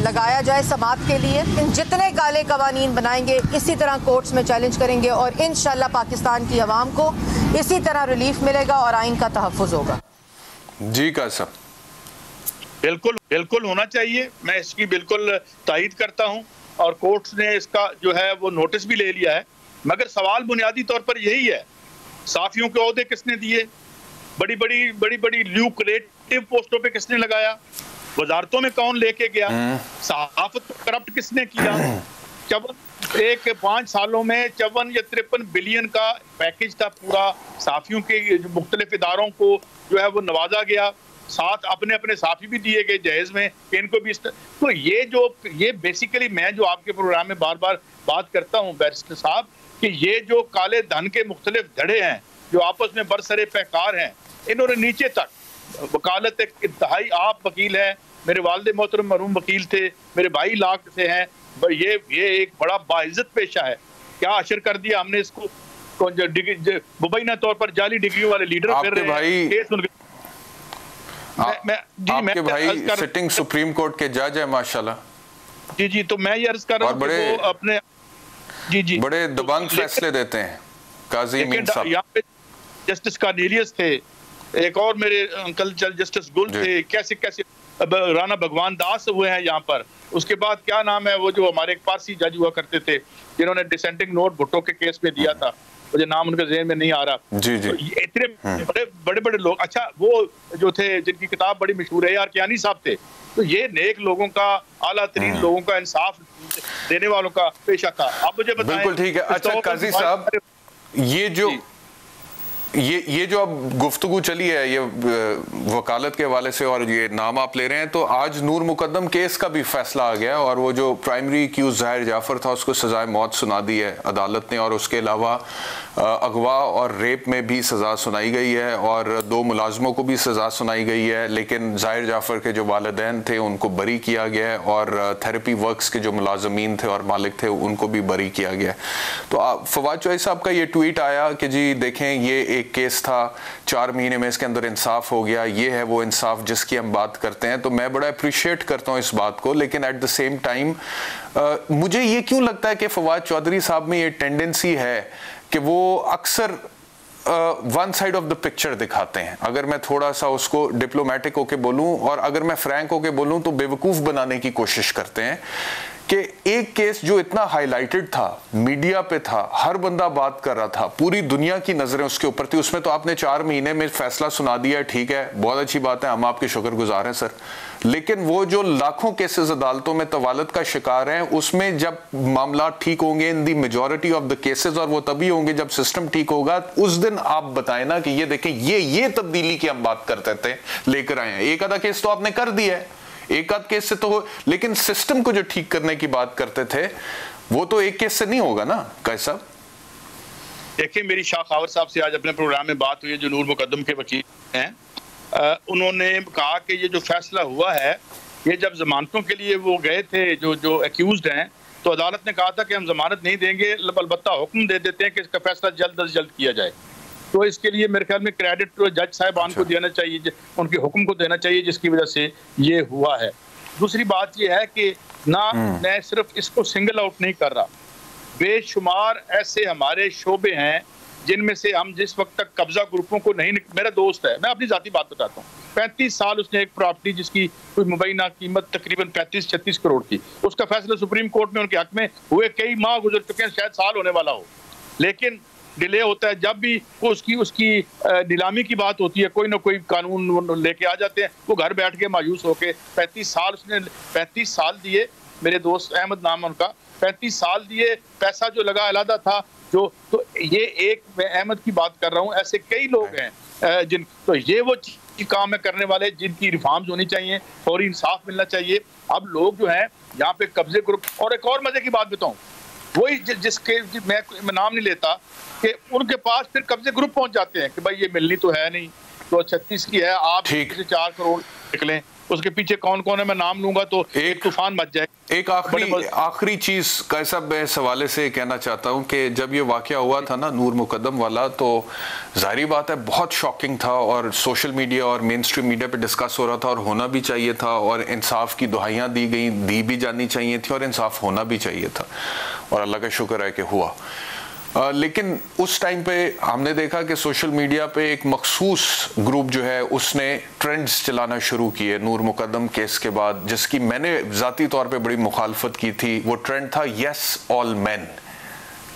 लगाया जाए समाअत के लिए। जितने काले कवानीन बनाएंगे इसी तरह कोर्ट्स में चैलेंज करेंगे और इंशाअल्लाह पाकिस्तान की आवाम को इसी तरह रिलीफ मिलेगा और आइन का तहफ़्फ़ुज़ होगा। जी का सब बिल्कुल होना चाहिए, मैं इसकी बिल्कुल तायीद करता हूँ, और कोर्ट्स ने इसका जो है वो नोटिस भी ले लिया है। मगर सवाल बुनियादी तौर पर यही है, साफियों के ओहदे किसने दिए, बड़ी ल्यूक्रेटिव पोस्टों पे किसने लगाया, वजारतों में कौन लेके गया, सहाफत को करप्ट किसने किया। 5 सालों में 54 या 53 बिलियन का पैकेज था पूरा, साफियों के मुख्तलिफ इदारों को जो है वो नवाजा गया, साथ अपने साफी भी दिए गए जहेज में इनको भी। तो ये बेसिकली मैं जो आपके प्रोग्राम में बार बार बात करता हूँ बैरिस्टर साहब, कि ये जो काले धन के मुख्तलिफ धड़े हैं जो आपस में बरसरे पैकार हैं, इन्होंने नीचे तक वकालत, एक इंतहाई आप वकील हैं, मेरे वालिद मोहतरम मरहूम वकील थे, मेरे भाई लाख से हैं, ये एक बड़ा बाइज्जत पेशा है। क्या अशर कर दिया हमने इसको, मुबैना तौर पर जाली डिग्रियों वाले लीडर फिर आपके भाई सिटिंग सुप्रीम कोर्ट के जज है माशाल्लाह। जी, तो मैं ये अर्ज कर रहा हूँ बड़े अपने जी बड़े दबंग फैसले देते हैं काजी मीन साहब। यहाँ पे जस्टिस कार्नेलियस थे, एक और मेरे अंकल जस्टिस गुल थे, कैसे राणा भगवान दास हुए हैं यहाँ पर। उसके बाद क्या नाम है वो जो हमारे एक पारसी जज हुआ करते थे जिन्होंने डिसेंटिंग नोट भुट्टो के केस में दिया था, मुझे नाम उनके ज़हन में नहीं आ रहा। जी तो इतने बड़े लोग, अच्छा वो जो थे जिनकी किताब बड़ी मशहूर है यार, कियानी साहब थे। तो ये नेक लोगों का, आला तरीन लोगों का, इंसाफ देने वालों का पेशा था। आप मुझे बताएं। बिल्कुल ठीक है। अच्छा काजी साहब, ये जो अब गुफ्तगू चली है ये वकालत के हवाले से और ये नाम आप ले रहे हैं, तो आज नूर मुकद्दम केस का भी फैसला आ गया और वो जो प्राइमरी एक्यूज ज़ाहिर जाफर था उसको सजाए मौत सुना दी है अदालत ने, और उसके अलावा अगवा और रेप में भी सज़ा सुनाई गई है और 2 मुलाजमों को भी सज़ा सुनाई गई है, लेकिन ज़ाहिर जाफर के जो वालिदैन थे उनको बरी किया गया है और थेरेपी वर्क्स के जो मुलाजमीन थे और मालिक थे उनको भी बरी किया गया। तो फवाद चौधरी साहब का ये ट्वीट आया कि जी देखें ये एक केस था, 4 महीने में इसके अंदर इंसाफ हो गया, ये है वो इंसाफ जिसकी हम बात करते हैं। तो मैं बड़ा अप्रिशिएट करता हूँ इस बात को, लेकिन एट द सेम टाइम मुझे ये क्यों लगता है कि फवाद चौधरी साहब में ये टेंडेंसी है कि वो अक्सर one side of the picture दिखाते हैं। अगर मैं थोड़ा सा उसको डिप्लोमेटिक होके बोलूं और अगर मैं फ्रैंक होके बोलूं तो बेवकूफ़ बनाने की कोशिश करते हैं कि एक केस जो इतना हाईलाइटेड था, मीडिया पे था, हर बंदा बात कर रहा था, पूरी दुनिया की नजरें उसके ऊपर थी, उसमें तो आपने 4 महीने में फैसला सुना दिया, ठीक है, बहुत अच्छी बात है, हम आपके शुक्रगुजार हैं सर। लेकिन वो जो लाखों केसेस अदालतों में तवालत का शिकार हैं, उसमें जब मामला ठीक होंगे in the majority of the cases, और वो तभी होंगे जब सिस्टम ठीक होगा, उस दिन आप बताएं ना कि ये देखें ये तब्दीली की हम बात करते थे लेकर आए हैं। एक आधा केस तो आपने कर दिया है, एक आध केस से तो, लेकिन सिस्टम को जो ठीक करने की बात करते थे वो तो एक केस से नहीं होगा ना कैस साहब? देखिए, मेरी शाह खावर साहब से आज अपने प्रोग्राम में बात हुई है, जो नूर मुकद्दम के वकील हैं। उन्होंने कहा कि ये जो फैसला हुआ है, ये जब जमानतों के लिए वो गए थे जो अक्यूज्ड हैं, तो अदालत ने कहा था कि हम जमानत नहीं देंगे, अलबत्ता हुक्म दे देते हैं कि इसका फैसला जल्द अज जल्द किया जाए। तो इसके लिए मेरे ख्याल में क्रेडिट तो जज साहिबान को देना चाहिए, उनके हुक्म को देना चाहिए, जिसकी वजह से ये हुआ है। दूसरी बात ये है कि ना मैं सिर्फ इसको सिंगल आउट नहीं कर रहा, बेशुमार ऐसे हमारे शोबे हैं जिनमें से हम जिस वक्त तक कब्जा ग्रुपों को नहीं, मेरा दोस्त है, मैं अपनी जाती बात बताता हूँ, 35 साल उसने एक प्रॉपर्टी जिसकी कोई मुबैना कीमत तकरीबन 35-36 करोड़ थी, उसका फैसला सुप्रीम कोर्ट में उनके हक में हुए, कई माह गुजर चुके हैं, शायद साल होने वाला हो, लेकिन डिले होता है। जब भी उसकी नीलामी की बात होती है, कोई ना कोई कानून लेके आ जाते हैं, वो घर बैठ के मायूस होके 35 साल उसने 35 साल दिए, मेरे दोस्त अहमद नाम है उनका, 35 साल दिए, पैसा जो लगा अलहदा था, जो तो ये एक मैं अहमद की बात कर रहा हूँ, ऐसे कई लोग हैं जिन, तो ये वो काम है करने वाले जिनकी रिफॉर्म्स होनी चाहिए, फौरी इंसाफ मिलना चाहिए। अब लोग जो हैं यहाँ पे कब्जे ग्रुप, और एक और मजे की बात बताऊँ, वही जिसके मैं नाम नहीं लेता, कि उनके पास फिर कब्जे ग्रुप पहुंच जाते हैं कि भाई ये मिलनी तो है नहीं, तो 36 की है, आप 4 करोड़ निकलें, उसके पीछे कौन कौन है मैं नाम लूंगा तो एक तूफान मच जाए। एक आखिरी चीज कैसा मैं इस हवाले से कहना चाहता हूं कि जब ये वाकया हुआ था ना नूर मुकद्दम वाला, तो जाहिर बात है बहुत शॉकिंग था, और सोशल मीडिया और मेन स्ट्रीम मीडिया पे डिस्कस हो रहा था, और होना भी चाहिए था, और इंसाफ की दुहाइयां दी भी जानी चाहिए थी, और इंसाफ होना भी चाहिए था, और अल्लाह का शुक्र है कि हुआ। लेकिन उस टाइम पे हमने देखा कि सोशल मीडिया पे एक मखसूस ग्रुप जो है उसने ट्रेंड्स चलाना शुरू किए नूर मुकद्दम केस के बाद, जिसकी मैंने ज़ाती तौर पे बड़ी मुखालफत की थी। वो ट्रेंड था यस ऑल मैन,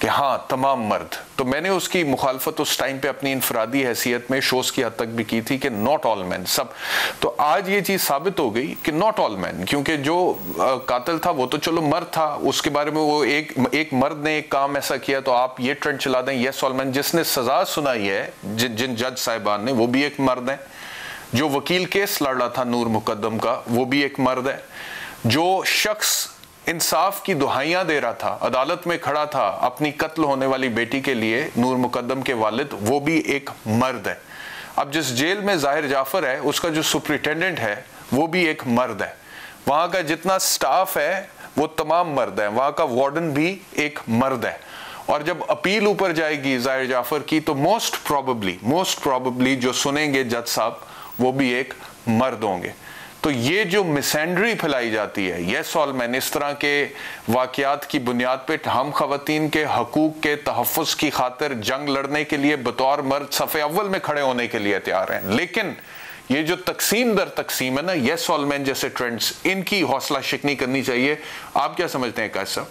कि हाँ तमाम मर्द। तो मैंने उसकी मुखालफत उस टाइम पे अपनी इनफरादी हैसियत में शोज़ की हद तक भी की थी कि नॉट ऑल मैन सब। तो आज ये चीज़ साबित हो गई कि नॉट ऑल मैन, क्योंकि जो कातिल था वो तो चलो मर्द था, उसके बारे में वो एक मर्द ने एक काम ऐसा किया तो आप ये ट्रेंड चला दें यस ऑल मैन। जिसने सजा सुनाई है जिन जज साहिबान ने, वो भी एक मर्द है। जो वकील केस लड़ रहा था नूर मुकद्दम का, वो भी एक मर्द है। जो शख्स इंसाफ की दुहाइयां दे रहा था, अदालत में खड़ा था अपनी कत्ल होने वाली बेटी के लिए, नूर मुकद्दम के वालिद, वो भी एक मर्द है। अब जिस जेल में जाहिर जाफर है, उसका जो सुपरिटेंडेंट है वो भी एक मर्द है। वहां का जितना स्टाफ है वो तमाम मर्द है। वहां का वार्डन भी एक मर्द है। और जब अपील ऊपर जाएगी जाहिर जाफर की, तो मोस्ट प्रोबेबली जो सुनेंगे जज साहब वो भी एक मर्द होंगे। तो ये जो मिसैंड्री फैलाई जाती है यस ऑल मैन, इस तरह के वाकयात की बुनियाद पे हम खवातीन के हकूक के तहफ़्फ़ुज़ की खातिर जंग लड़ने के लिए बतौर मर्द सफ़े अव्वल में खड़े होने के लिए तैयार हैं। लेकिन ये जो तकसीम दर तकसीम है ना, यस ऑल मैन जैसे ट्रेंड्स, इनकी हौसला शिकनी करनी चाहिए। आप क्या समझते हैं कैसा?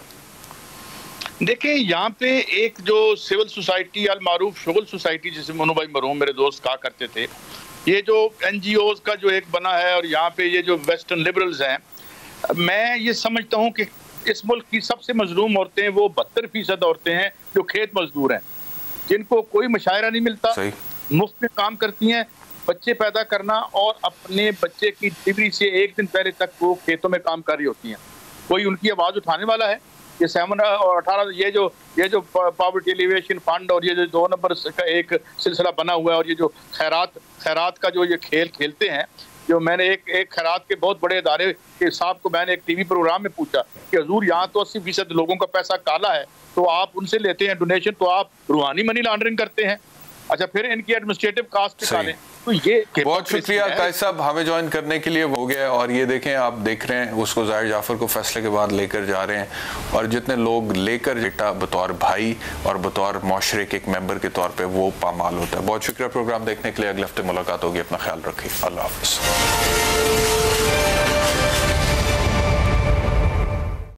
देखिए, यहाँ पे एक जो सिविल सोसाइटी अल मारूफ शुगल सोसाइटी, जिसे मोनू भाई मरहूम मेरे दोस्त कहा करते थे, ये जो NGOs का जो एक बना है, और यहाँ पे ये जो वेस्टर्न लिबरल्स हैं, मैं ये समझता हूँ कि इस मुल्क की सबसे मजलूम औरतें वो 72% औरतें हैं जो खेत मजदूर हैं, जिनको कोई मुशायरा नहीं मिलता, मुफ्त में काम करती हैं। बच्चे पैदा करना और अपने बच्चे की डिलीवरी से एक दिन पहले तक वो खेतों में काम कर रही होती हैं। कोई उनकी आवाज़ उठाने वाला है? ये 7 और 18 ये जो पॉवर्टी एलिवेशन फंड और ये जो 2 नंबर का एक सिलसिला बना हुआ है, और ये जो खैरात का जो ये खेल खेलते हैं, जो मैंने एक खैरात के बहुत बड़े इदारे के साहब को मैंने एक टीवी प्रोग्राम में पूछा कि हुजूर यहाँ तो 80% लोगों का पैसा काला है, तो आप उनसे लेते हैं डोनेशन, तो आप रूहानी मनी लॉन्ड्रिंग करते हैं। अच्छा, फिर इनकी एडमिनिस्ट्रेटिव कास्ट निकालें। तो ये बहुत शुक्रिया कायद साहब हमें ज्वाइन करने के लिए। हो गया। और ये देखें, आप देख रहे हैं उसको जाहिर जाफर को फैसले के बाद लेकर जा रहे हैं, और जितने लोग लेकर बेटा बतौर भाई और बतौर माशरे के एक मेंबर के तौर पे वो पामाल होता है। बहुत शुक्रिया प्रोग्राम देखने के लिए। अगले हफ्ते मुलाकात होगी। अपना ख्याल रखिए। अल्लाह हाफिज़।